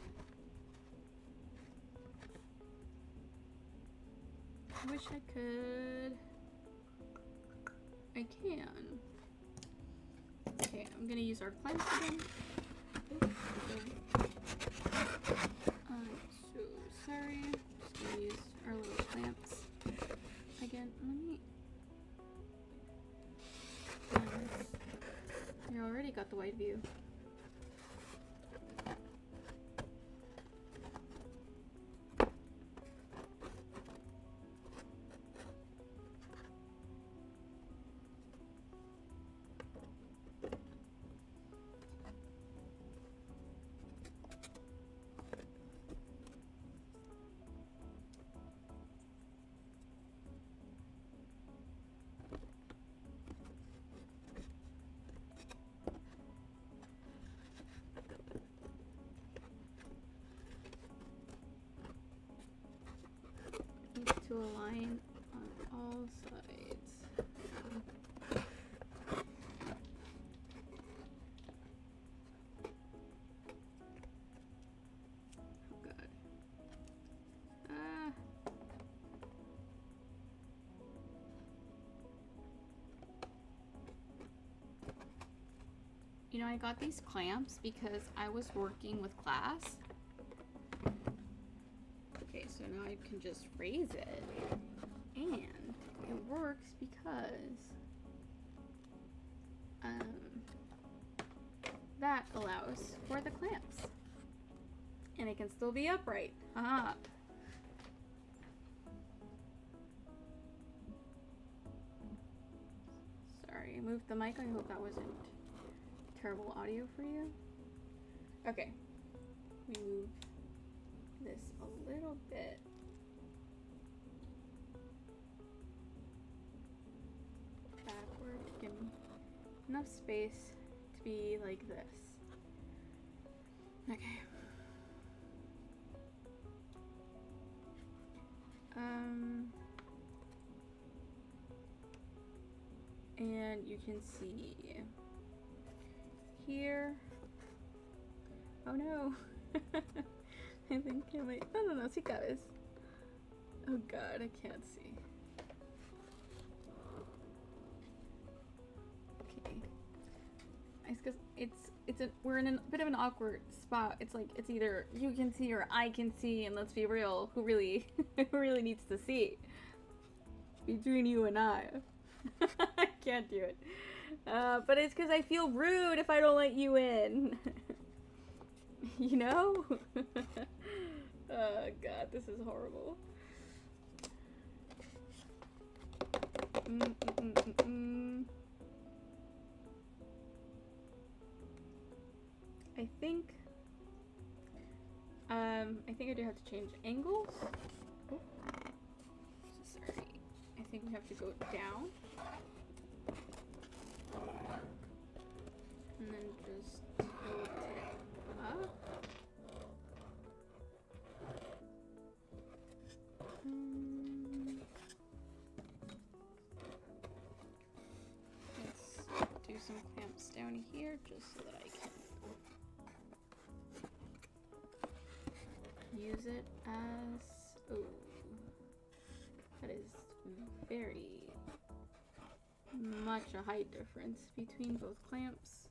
I wish I could. I can. Okay, I'm gonna use our clamps again. Oops, I'm so sorry. Just gonna use our little clamps again. Let me. You already got the wide view. To align on all sides. Oh god. You know, I got these clamps because I was working with class. Okay, so now I can just raise it, and it works because that allows for the clamps. And it can still be upright. Haha. Sorry, I moved the mic. I hope that wasn't terrible audio for you. Okay. We move this a little bit. Backward to give me enough space to be like this. Okay. And you can see here. Oh no. I think I might. No, sí cabes. Oh god, I can't see. Okay. It's because we're in a bit of an awkward spot. It's like it's either you can see or I can see, and let's be real, who really needs to see? Between you and I. I can't do it. But it's because I feel rude if I don't let you in. You know? Oh god, this is horrible. I think I do have to change angles. Oh. Sorry. I think we have to go down. And then just tilt it up. Let's do some clamps down here just so that I can use it as, oh, that is very much a height difference between both clamps.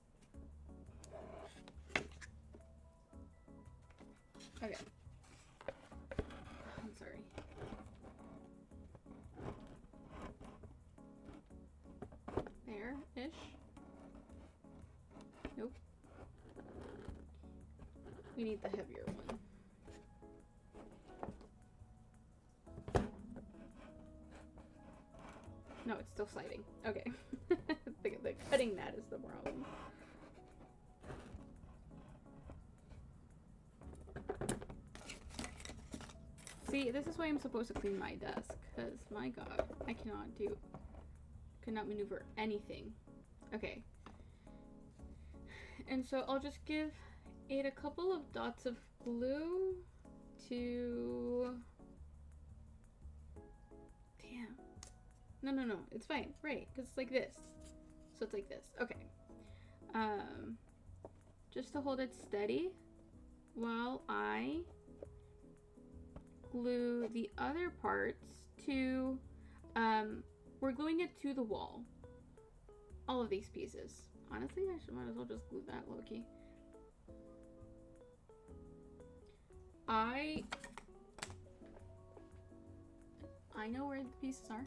Okay. I'm sorry. There-ish. Nope. We need the heavier one. No, it's still sliding. Okay. the cutting that is the problem. See, this is why I'm supposed to clean my desk, because my god, I cannot maneuver anything. Okay. And so I'll just give it a couple of dots of glue to... Damn. No, it's fine, right, because it's like this. So it's like this, okay. Just to hold it steady while I glue the other parts to, we're gluing it to the wall. All of these pieces. Honestly, might as well just glue that low-key. I know where the pieces are.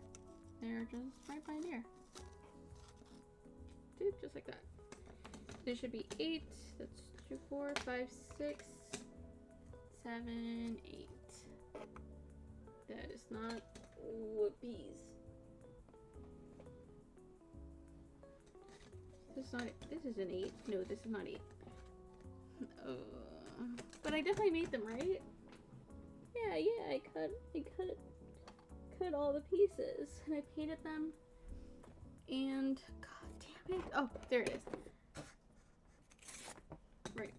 They're just right by there. Dude, just like that. There should be 8. That's 2, 4, 5, 6, 7, 8. That is not whoopies. This is not. This is an 8. No, this is not 8. But I definitely made them, right? Yeah. I cut all the pieces and I painted them. And god damn it! Oh, there it is. Right.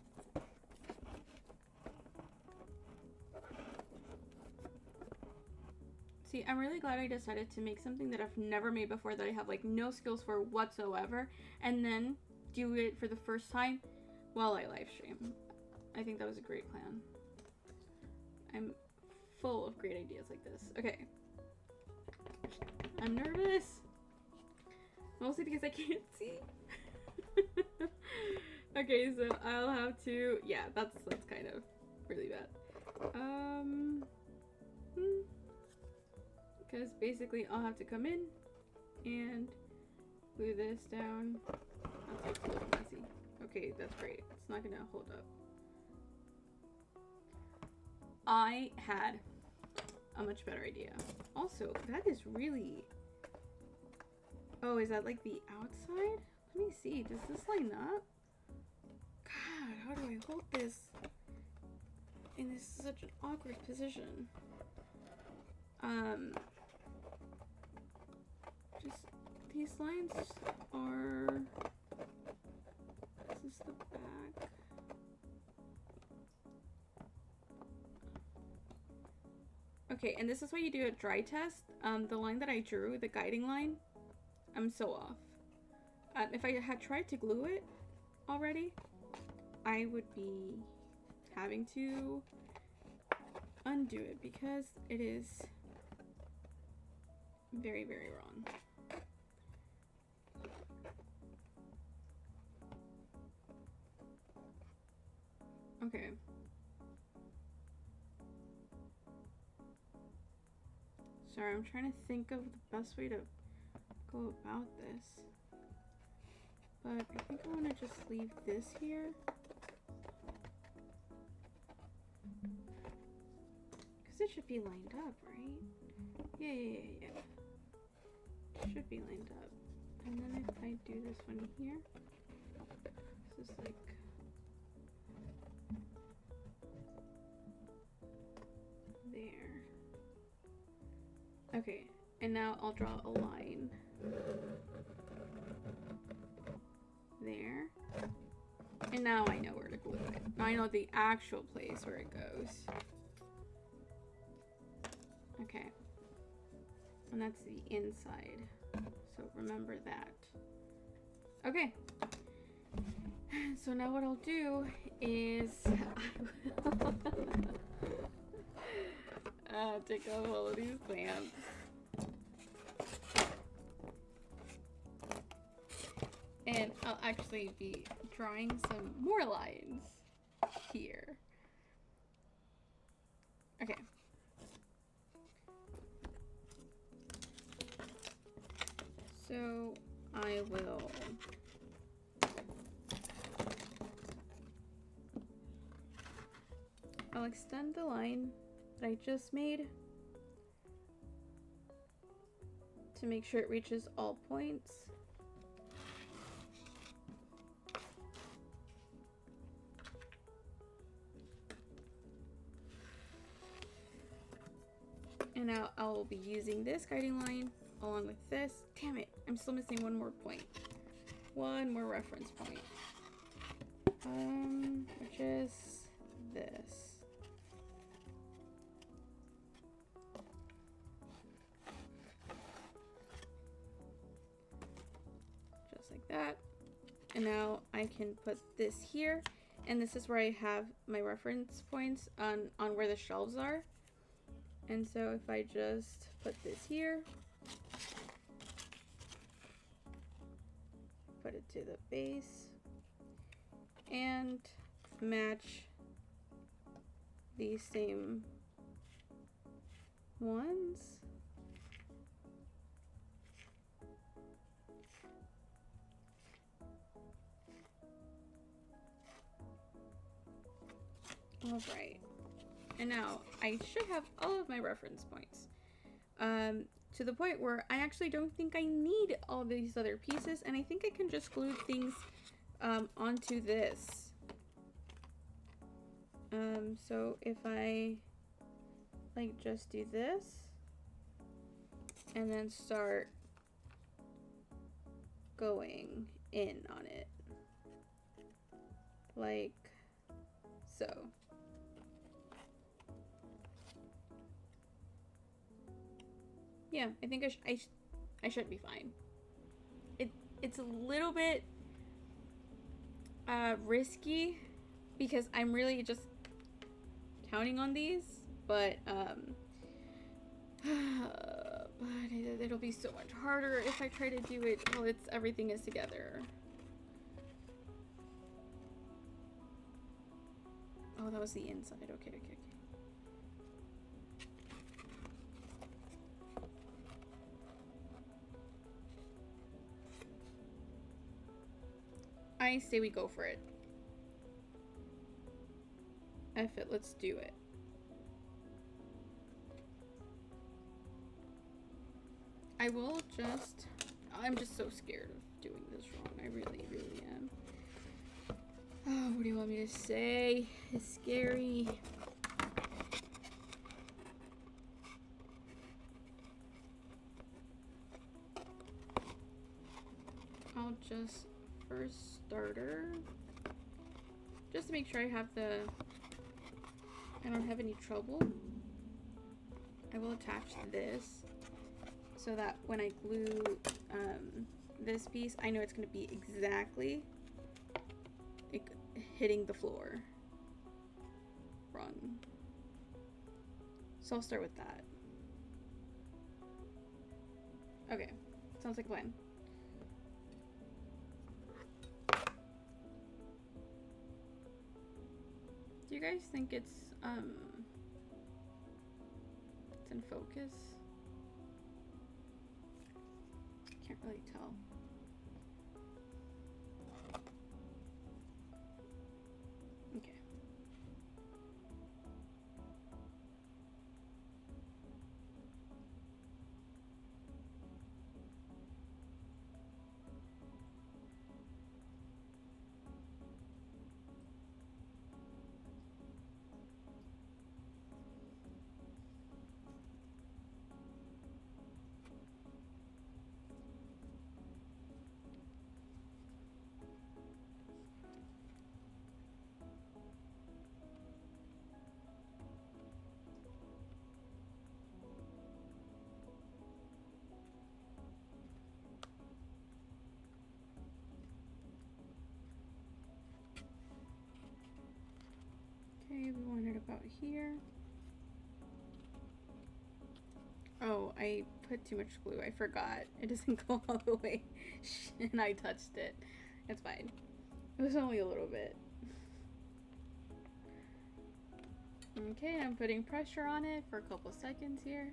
See, I'm really glad I decided to make something that I've never made before, that I have like no skills for whatsoever, and then do it for the first time while I live stream. I think that was a great plan. I'm full of great ideas like this. Okay. I'm nervous. Mostly because I can't see. Okay, so I'll have to, yeah, that's kind of really bad. Because basically I'll have to come in and glue this down. That's looks a little messy. Okay, that's great. It's not gonna hold up. I had a much better idea. Also, that is really... Oh, is that like the outside? Let me see. Does this line up? God, how do I hold this? And this is such an awkward position. Just these lines are... Is this the back? Okay, and this is what you do a dry test. The line that I drew, the guiding line, I'm so off. If I had tried to glue it already, I would be having to undo it because it is very, very wrong. Okay. Sorry, I'm trying to think of the best way to go about this. But I think I want to just leave this here. Because it should be lined up, right? Yeah. It should be lined up. And then if I do this one here, this is like... there. Okay, and now I'll draw a line. There. And now I know where to glue it. Now I know the actual place where it goes. Okay. And that's the inside. So remember that. Okay. So now what I'll do is take out all of these plants. And I'll actually be drawing some more lines here. Okay. So I will I'll extend the line that I just made to make sure it reaches all points. And now I'll be using this guiding line along with this. Damn it, I'm still missing one more point. One more reference point. Which is this. Just like that. And now I can put this here. And this is where I have my reference points on where the shelves are. And so if I just put this here, put it to the base, and match these same ones. All right. And now I should have all of my reference points to the point where I actually don't think I need all these other pieces, and I think I can just glue things onto this. So if I like just do this and then start going in on it like so. Yeah, I think I should be fine. It's a little bit risky because I'm really just counting on these, but it'll be so much harder if I try to do it while everything is together. Oh, that was the inside. Okay. I say we go for it. F it, let's do it. I'm just so scared of doing this wrong. I really, really am. Oh, what do you want me to say? It's scary. I'll just, first starter, just to make sure I don't have any trouble, I will attach this so that when I glue this piece, I know it's going to be exactly hitting the floor. Wrong. So I'll start with that. Okay, sounds like a plan. Do you guys think it's in focus? Can't really tell. Okay. Okay, we want it about here. Oh, I put too much glue. I forgot. It doesn't go all the way. And I touched it. It's fine. It was only a little bit. Okay, I'm putting pressure on it for a couple seconds here.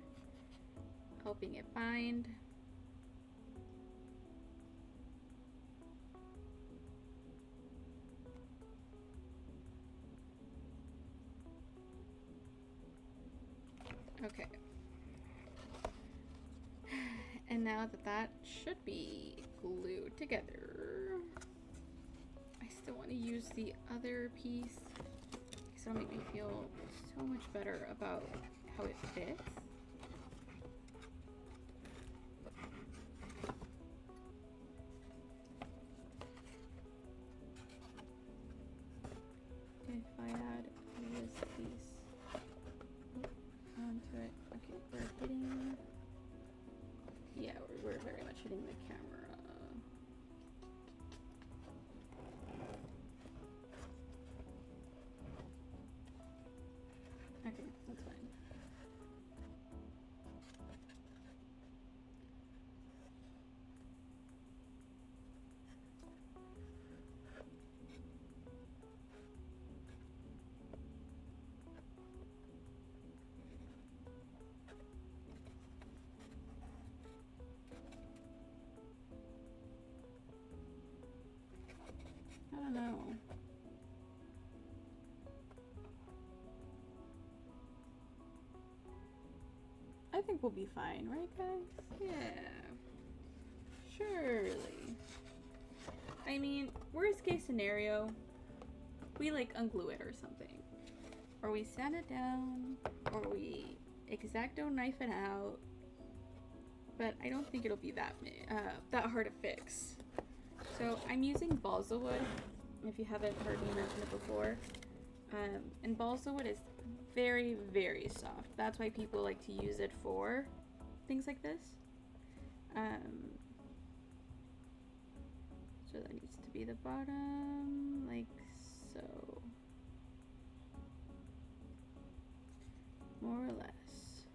Helping it bind. Okay. And now that should be glued together, I still want to use the other piece because it'll make me feel so much better about how it fits. If I add this piece onto it, okay, we're hitting. Yeah, we're very much hitting the camera. Okay, that's fine. I don't know. I think we'll be fine, right guys? Yeah. Surely. I mean, worst case scenario, we like unglue it or something. Or we sand it down, or we X-Acto knife it out. But I don't think it'll be that hard to fix. So I'm using balsa wood, if you haven't heard me mention it before. And balsa wood is very, very soft. That's why people like to use it for things like this. So that needs to be the bottom, like so. More or less.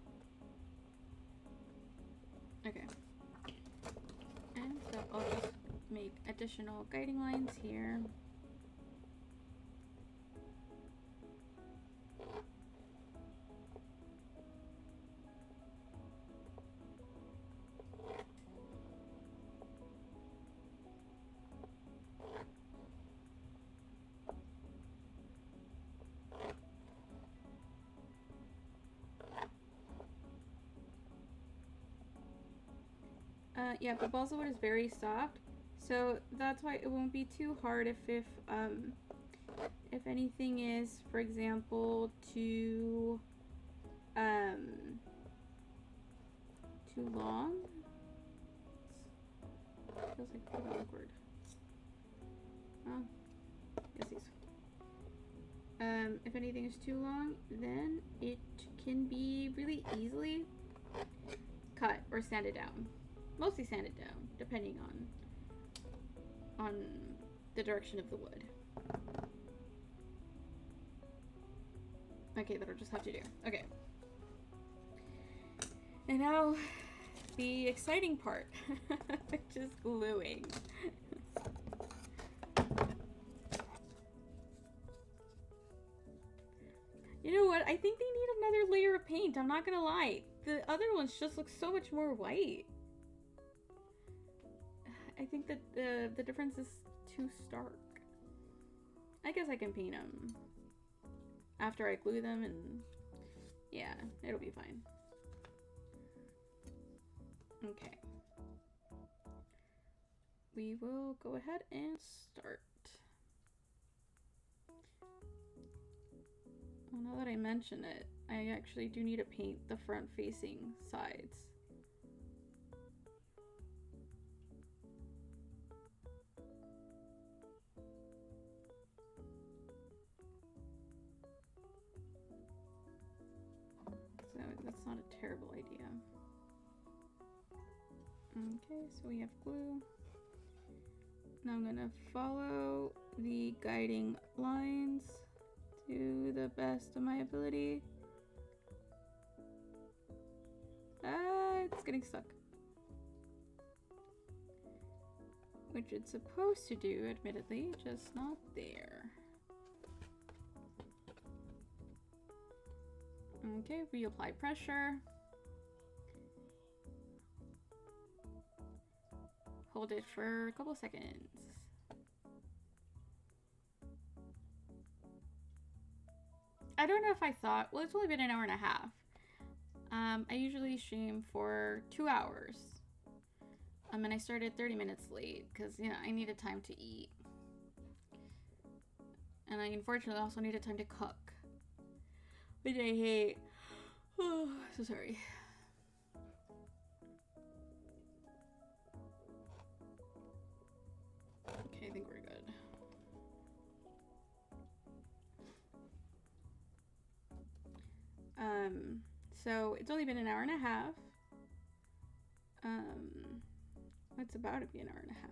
Okay. And so I'll just make additional guiding lines here. Yeah, but balsa wood is very soft, so that's why it won't be too hard if anything is, for example, too long. Feels like pretty awkward. Oh, yes. If anything is too long, then it can be really easily cut or sanded down. Mostly sanded down, depending on the direction of the wood. Okay, that'll just have to do. Okay. And now, the exciting part, which is gluing. You know what? I think they need another layer of paint. I'm not gonna lie. The other ones just look so much more white. I think that the difference is too stark. I guess I can paint them after I glue them, and yeah, it'll be fine. Okay. We will go ahead and start. Well, now that I mention it, I actually do need to paint the front-facing sides. So that's not a terrible idea. Okay, so we have glue. Now I'm gonna follow the guiding lines to the best of my ability. It's getting stuck. Which it's supposed to do, admittedly, just not there. Okay, reapply pressure. Hold it for a couple seconds. I don't know if I thought, well, it's only been an hour and a half. I usually stream for 2 hours. And I started 30 minutes late because, you know, I needed time to eat. And I unfortunately also needed time to cook, which I hate. Oh, so sorry. Okay, I think we're good. So it's only been an hour and a half. It's about to be an hour and a half.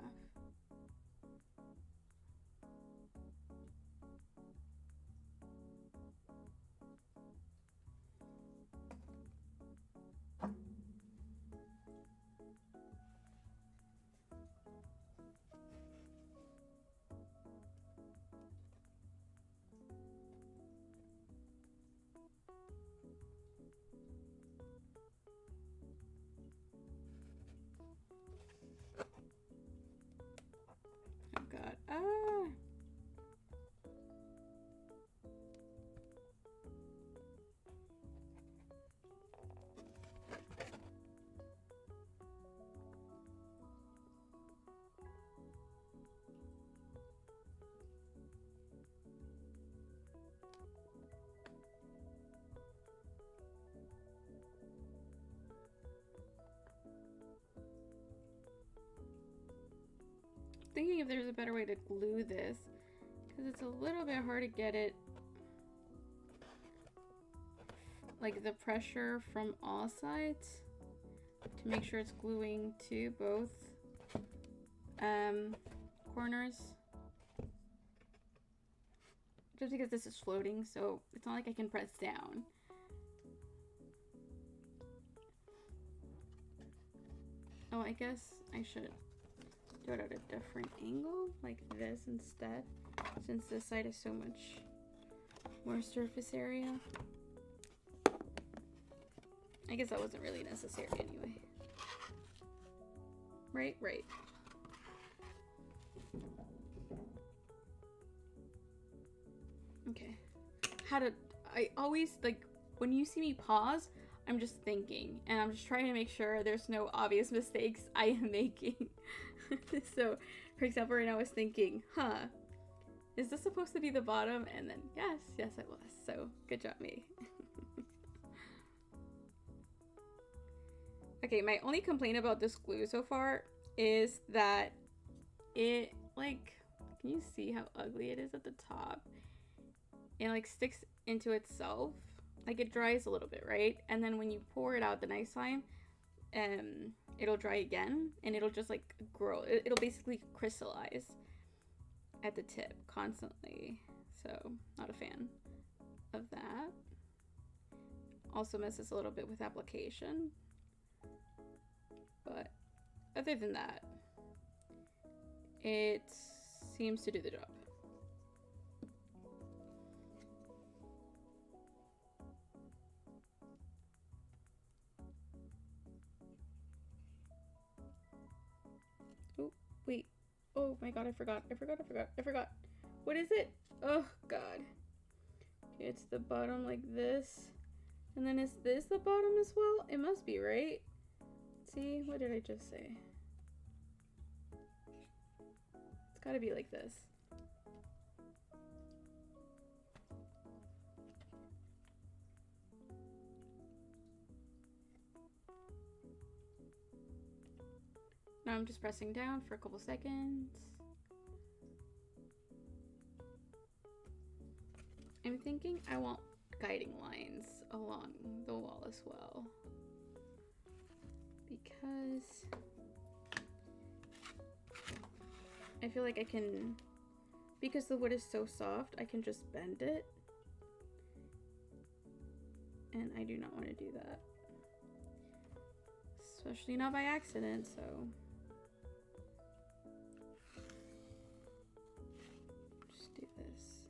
Oh god. Thinking if there's a better way to glue this, because it's a little bit hard to get it, like the pressure from all sides to make sure it's gluing to both corners. Just because this is floating, so it's not like I can press down. Oh, I guess I should do it at a different angle, like this instead, since this side is so much more surface area. I guess that wasn't really necessary anyway. Right. Okay. I always, like, when you see me pause, I'm just thinking, and I'm just trying to make sure there's no obvious mistakes I am making. So, for example, right now I was thinking, is this supposed to be the bottom? And then, yes, it was. So, good job, me. Okay, my only complaint about this glue so far is that it, like, can you see how ugly it is at the top? It, like, sticks into itself. Like, it dries a little bit, right? And then when you pour it out the next time, it'll dry again, and it'll just, like, grow. It'll basically crystallize at the tip constantly. So, not a fan of that. Also messes a little bit with application. But other than that, it seems to do the job. Oh, wait. Oh my god, I forgot. What is it? Oh god. Okay, it's the bottom like this. And then is this the bottom as well? It must be, right? See, what did I just say? It's gotta be like this. Now I'm just pressing down for a couple seconds. I'm thinking I want guiding lines along the wall as well. Because I feel like I can, because the wood is so soft, I can just bend it. And I do not want to do that. Especially not by accident, so. Just do this.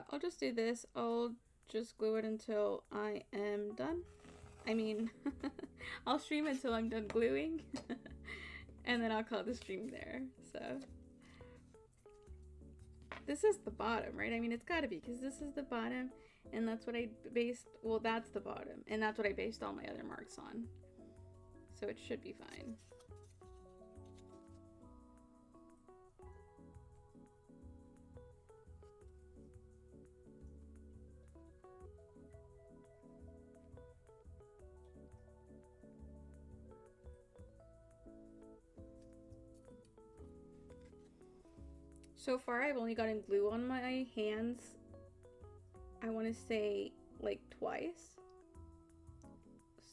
I'll just do this. I'll just glue it until I am done. I mean, I'll stream until I'm done gluing. And then I'll call the stream there. So this is the bottom, right? I mean, it's gotta be, because this is the bottom, and that's what I based, well, that's the bottom, and that's what I based all my other marks on. So it should be fine. So far, I've only gotten glue on my hands, I want to say, like, twice.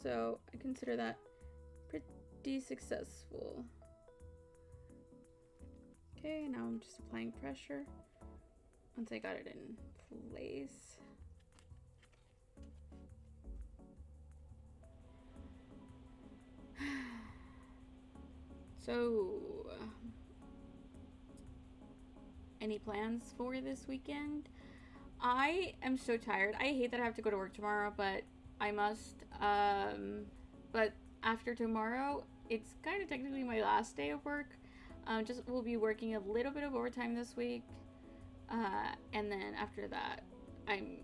So I consider that pretty successful. Okay, now I'm just applying pressure once I got it in place. So, any plans for this weekend? I am so tired. I hate that I have to go to work tomorrow, but I must. But after tomorrow, it's kind of technically my last day of work. Just we'll be working a little bit of overtime this week, and then after that, I'm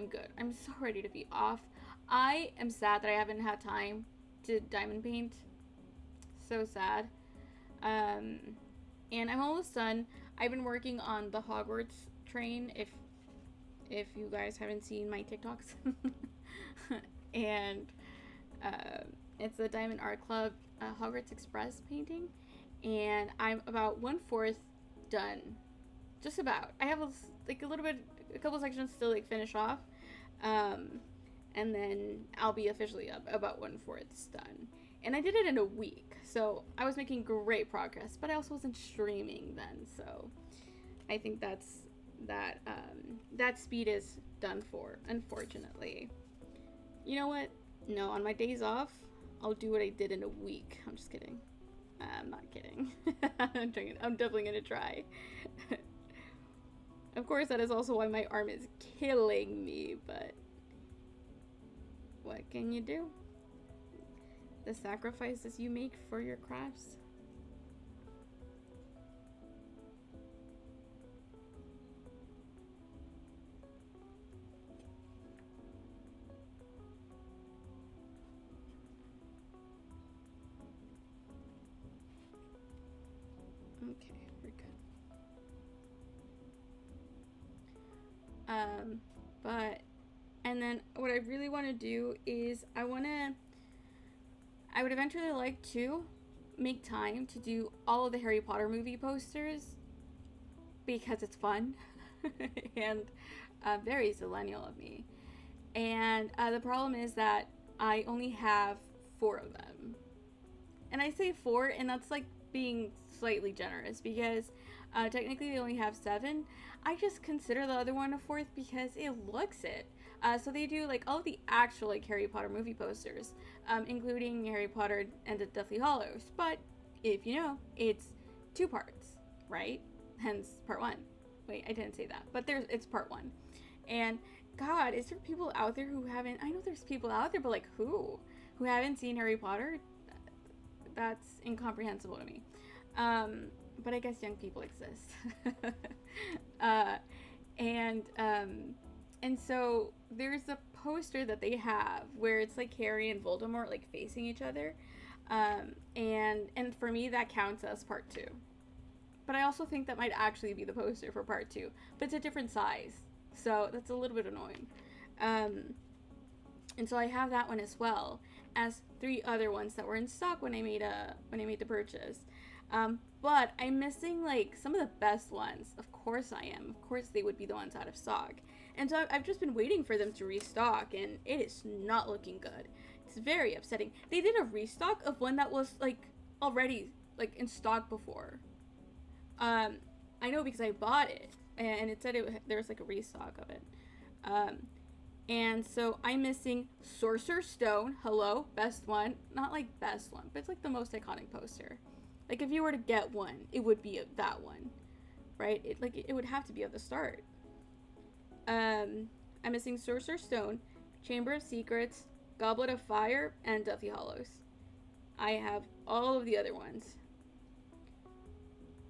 good. I'm so ready to be off. I am sad that I haven't had time to diamond paint. So sad. And I'm almost done. I've been working on the Hogwarts train, if you guys haven't seen my TikToks. And it's the Diamond Art Club Hogwarts Express painting, and I'm about 1/4 done. Just about. I have a couple sections still like finish off, and then I'll be officially up about 1/4 done. And I did it in a week, so I was making great progress, but I also wasn't streaming then, so I think that speed is done for, unfortunately. You know what? No, on my days off, I'll do what I did in a week. I'm just kidding. I'm not kidding. I'm definitely gonna try. Of course, that is also why my arm is killing me, but what can you do? The sacrifices you make for your crafts. Okay, we're good. But, and then what I really want to do is I would eventually like to make time to do all of the Harry Potter movie posters because it's fun and very millennial of me. And the problem is that I only have 4 of them. And I say 4, and that's like being slightly generous because technically they only have 7. I just consider the other one a 4th because it looks it. So they do like all of the actual like Harry Potter movie posters, including Harry Potter and the Deathly Hallows. But if you know, it's 2 parts, right? Hence part 1. Wait, I didn't say that, but it's part 1. And God, is there people out there who haven't? I know there's people out there, but like who haven't seen Harry Potter? That's incomprehensible to me. But I guess young people exist. And so there's a poster that they have where it's like Harry and Voldemort like facing each other. And for me that counts as part 2. But I also think that might actually be the poster for part 2, but it's a different size. So that's a little bit annoying. And so I have that one as well as 3 other ones that were in stock when I made the purchase. But I'm missing like some of the best ones. Of course I am. Of course they would be the ones out of stock. And so I've just been waiting for them to restock, and it is not looking good. It's very upsetting. They did a restock of one that was like already like in stock before. I know because I bought it, and it said there was like a restock of it. And so I'm missing Sorcerer's Stone. Hello, best one. Not like best one, but it's like the most iconic poster. Like if you were to get one, it would be that one, right? It would have to be at the start. I'm missing Sorcerer's Stone, Chamber of Secrets, Goblet of Fire, and Deathly Hallows. I have all of the other ones.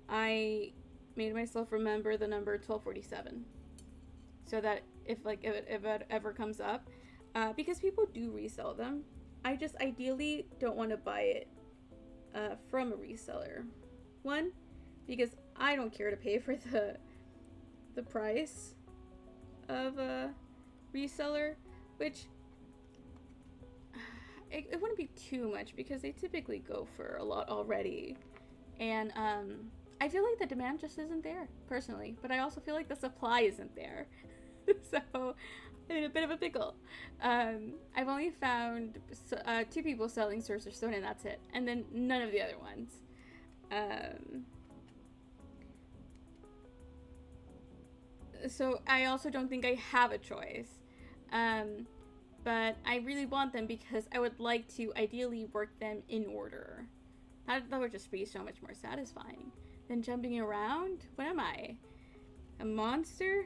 I made myself remember the number 1247, so that if it ever comes up, because people do resell them. I just ideally don't want to buy it from a reseller. One, because I don't care to pay for the price of a reseller, which it wouldn't be too much because they typically go for a lot already. And I feel like the demand just isn't there, personally. But I also feel like the supply isn't there. So I'm in a bit of a pickle. I've only found 2 people selling Sorcerer's Stone, and that's it. And then none of the other ones. So I also don't think I have a choice. But I really want them because I would like to ideally work them in order. That would just be so much more satisfying than jumping around. What am I? A monster?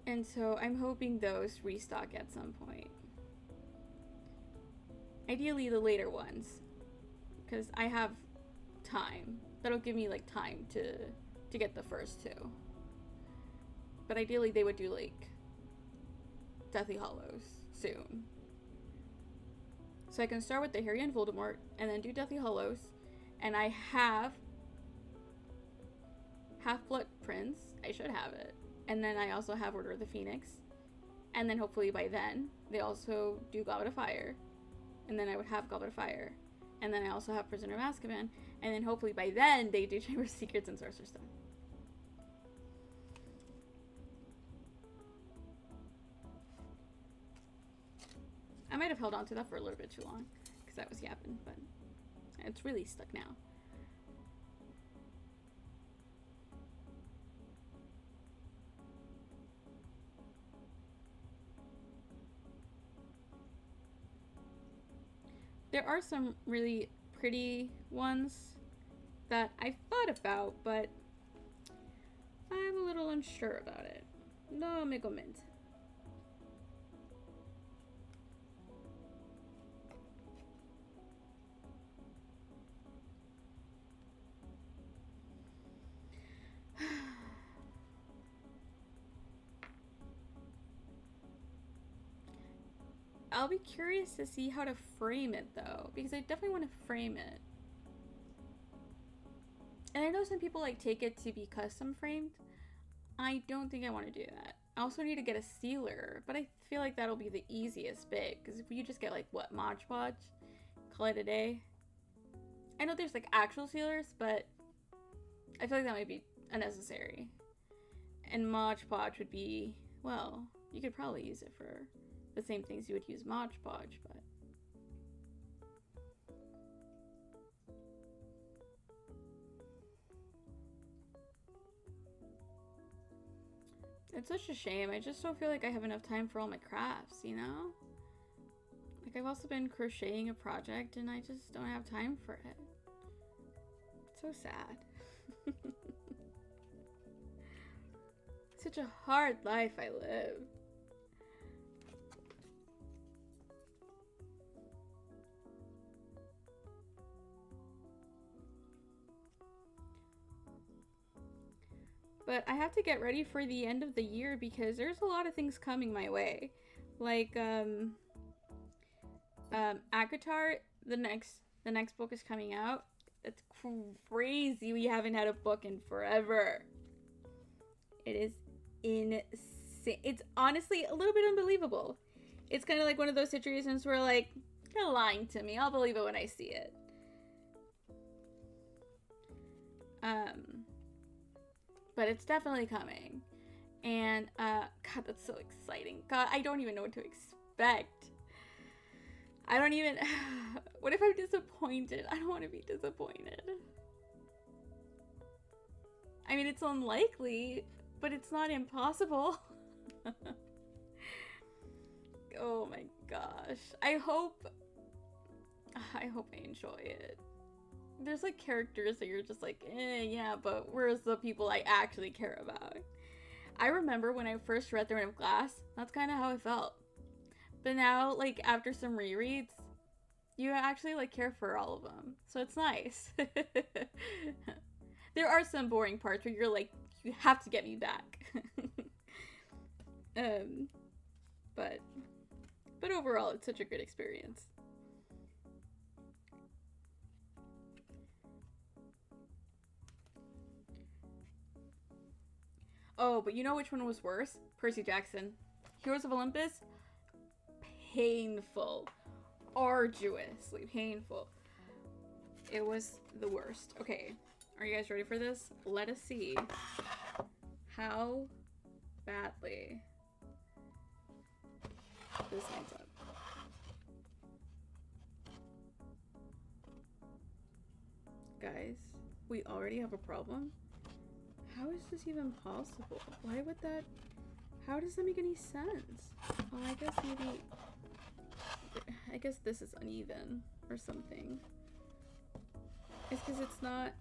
And so I'm hoping those restock at some point. Ideally the later ones, because I have time. That'll give me like time to get the first 2. But ideally they would do like Deathly Hallows soon. So I can start with the Harry and Voldemort and then do Deathly Hallows. And I have Half-Blood Prince. I should have it. And then I also have Order of the Phoenix. And then hopefully by then they also do Goblet of Fire. And then I would have Goblet of Fire. And then I also have Prisoner of Azkaban. And then hopefully by then they do Chamber of Secrets and Sorcerer's Stone. I might have held on to that for a little bit too long because I was yapping, but it's really stuck now. There are some really pretty ones that I've thought about, but I'm a little unsure about it. No me comment. I'll be curious to see how to frame it though, because I definitely want to frame it. And I know some people like take it to be custom framed. I don't think I want to do that. I also need to get a sealer, but I feel like that'll be the easiest bit, because if you just get like what, Mod Podge, call it a day. I know there's like actual sealers, but I feel like that might be unnecessary. And Mod Podge would be, well, you could probably use it for the same things you would use Mod Podge, but it's such a shame. I just don't feel like I have enough time for all my crafts, you know? Like, I've also been crocheting a project and I just don't have time for it. It's so sad. Such a hard life I live. But I have to get ready for the end of the year because there's a lot of things coming my way. Like, ACOTAR, the next book is coming out. It's crazy. We haven't had a book in forever. It is insane. It's honestly a little bit unbelievable. It's kind of like one of those situations where, like, you're lying to me. I'll believe it when I see it. But it's definitely coming. And, God, that's so exciting. God, I don't even know what to expect. I don't even... What if I'm disappointed? I don't want to be disappointed. I mean, it's unlikely, but it's not impossible. Oh my gosh. I hope I enjoy it. There's like characters that you're just like, yeah, but where's the people I actually care about? I remember when I first read Throne of Glass, that's kind of how I felt. But now, like, after some rereads, you actually, like, care for all of them. So it's nice. There are some boring parts where you're like, you have to get me back. But overall, it's such a good experience. Oh, but you know which one was worse? Percy Jackson. Heroes of Olympus? Painful. Arduously painful. It was the worst. Okay, are you guys ready for this? Let us see how badly this ends up. Guys, we already have a problem? How is this even possible? Why would that... How does that make any sense? Oh, I guess maybe... I guess this is uneven or something. It's because it's not...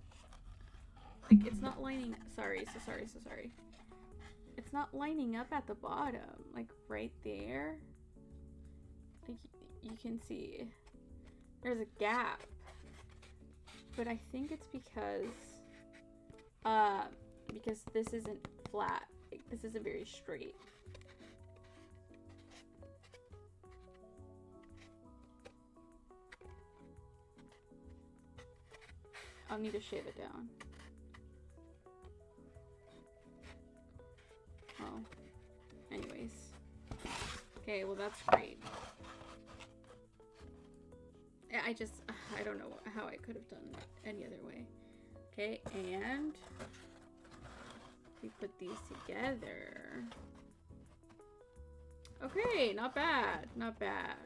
Like, it's not lining... Sorry. It's not lining up at the bottom. Like, right there. Like, you can see. There's a gap. But I think it's because this isn't flat. Like, this isn't very straight. I'll need to shave it down. Oh. Anyways. Okay, well that's great. I don't know how I could have done it any other way. Okay, and we put these together. Okay, not bad, not bad.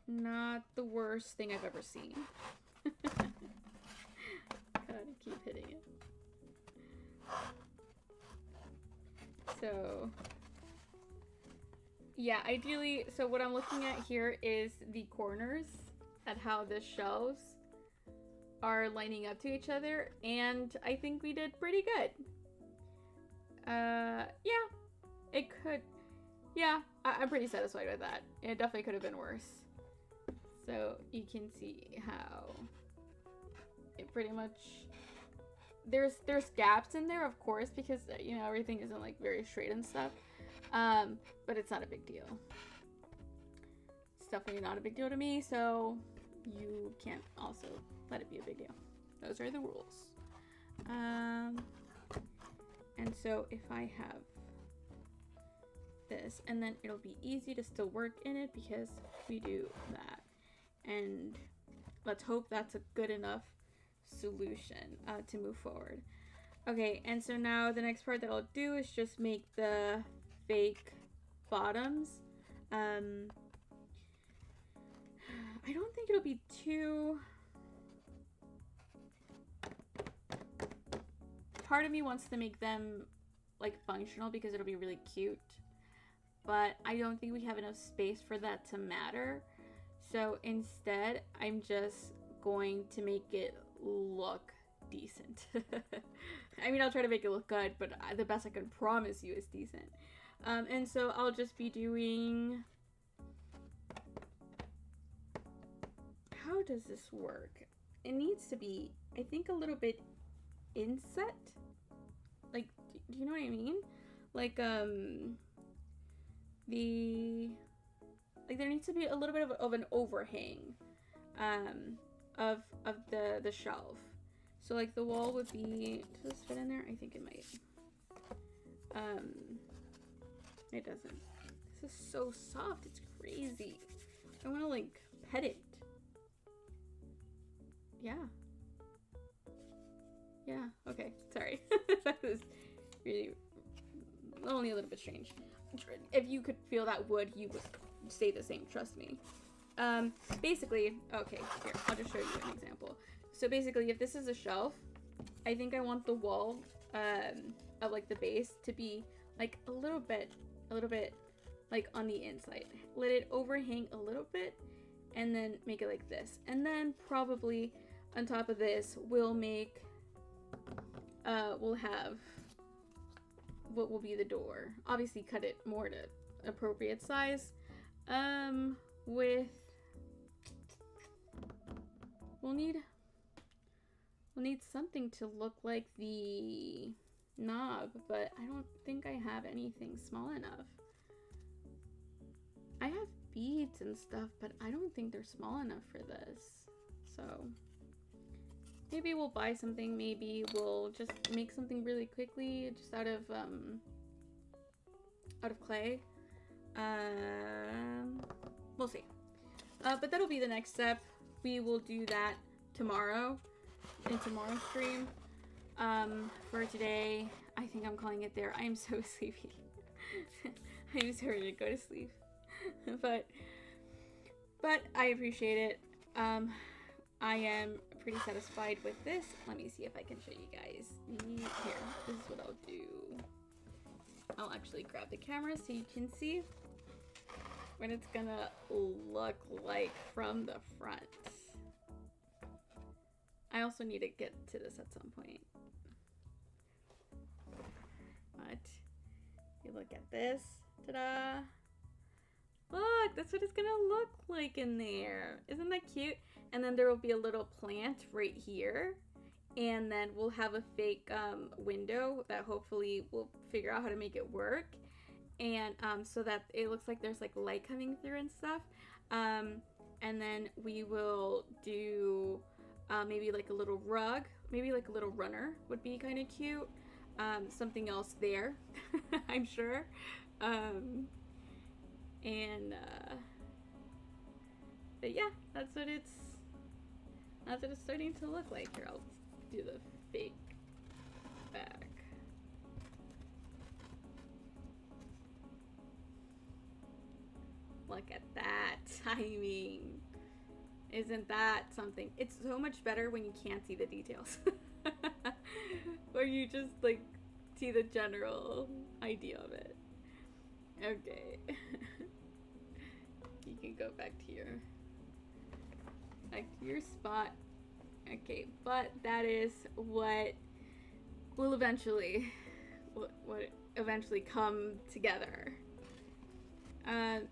Not the worst thing I've ever seen. Gotta keep hitting it. So, yeah, ideally, so what I'm looking at here is the corners at how the shelves are lining up to each other, and I think we did pretty good. Yeah, it could, yeah, I'm pretty satisfied with that. It definitely could have been worse. So you can see how it pretty much, there's gaps in there, of course, because, you know, everything isn't like very straight and stuff, But it's not a big deal. It's definitely not a big deal to me, so you can't also let it be a big deal. Those are the rules. And so if I have this, and then it'll be easy to still work in it because we do that. And let's hope that's a good enough solution to move forward. Okay, and so now the next part that I'll do is just make the fake bottoms. I don't think it'll be too... Part of me wants to make them like functional because it'll be really cute, but I don't think we have enough space for that to matter. So instead, I'm just going to make it look decent. I mean, I'll try to make it look good, but the best I can promise you is decent. And so I'll just be doing... How does this work? It needs to be, I think, a little bit inset. Like, do you know what I mean? Like, there needs to be a little bit of an overhang, of the shelf. So like the wall would be, does this fit in there? I think it might. It doesn't. This is so soft, it's crazy. I want to like pet it. Yeah. Yeah, okay, sorry. That was really only a little bit strange. If you could feel that wood, you would say the same, trust me. Basically, okay, here, I'll just show you an example. So basically, if this is a shelf, I think I want the wall of like the base to be like a little bit like on the inside. Let it overhang a little bit and then make it like this. And then probably on top of this, we'll make, we'll have what will be the door. Obviously cut it more to appropriate size. With, we'll need something to look like the knob, but I don't think I have anything small enough. I have beads and stuff, but I don't think they're small enough for this. So maybe we'll buy something, maybe we'll just make something really quickly, just out of clay. We'll see. But that'll be the next step. We will do that tomorrow, in tomorrow's stream. For today, I think I'm calling it there. I am so sleepy. I'm so ready to go to sleep. but I appreciate it. I am pretty satisfied with this. Let me see if I can show you guys. Here, this is what I'll do. I'll actually grab the camera so you can see what it's gonna look like from the front. I also need to get to this at some point. But you look at this. Ta-da! Look, that's what it's gonna look like in there. Isn't that cute? And then there will be a little plant right here. And then we'll have a fake window that hopefully we'll figure out how to make it work. And so that it looks like there's like light coming through and stuff. And then we will do maybe like a little rug, maybe like a little runner would be kind of cute. Something else there, I'm sure. But yeah, that's what it's starting to look like. Here, I'll do the fake back. Look at that timing. Isn't that something? It's so much better when you can't see the details. Or you just like see the general idea of it. Okay. You can go back to your spot. Okay, but that is what will eventually come together.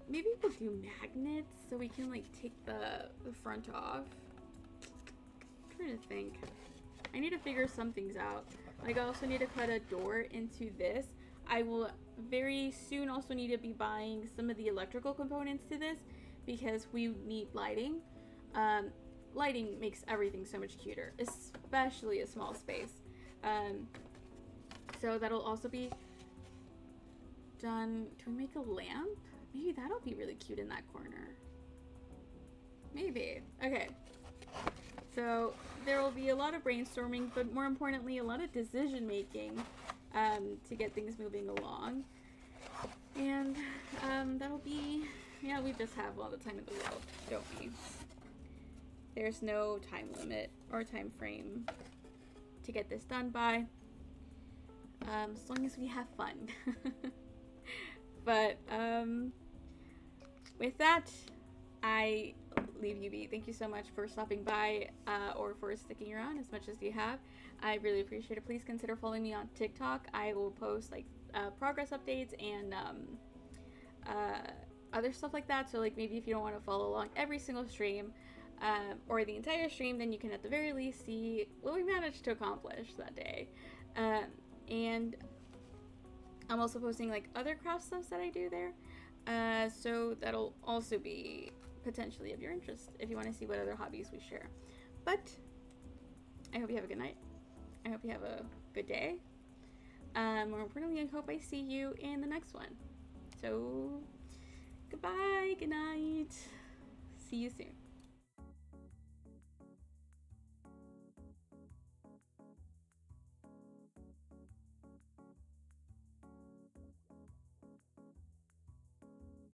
Maybe we'll do magnets so we can like take the front off. I'm trying to think. I need to figure some things out. Like I also need to cut a door into this. I will very soon also need to be buying some of the electrical components to this because we need lighting. Lighting makes everything so much cuter, especially a small space. So that'll also be done. Can we make a lamp? Maybe that'll be really cute in that corner. Maybe. Okay. So there will be a lot of brainstorming, but more importantly, a lot of decision making to get things moving along. And that'll be, yeah, we just have all the time in the world, don't we? There's no time limit or time frame to get this done by, as long as we have fun. But with that, I leave you be. Thank you so much for stopping by or for sticking around as much as you have. I really appreciate it. Please consider following me on TikTok. I will post like progress updates and other stuff like that. So like maybe if you don't want to follow along every single stream or the entire stream, then you can at the very least see what we managed to accomplish that day. And I'm also posting like other craft stuff that I do there. So that'll also be potentially of your interest if you want to see what other hobbies we share. But I hope you have a good night. I hope you have a good day. More importantly, I hope I see you in the next one. So goodbye, good night. See you soon.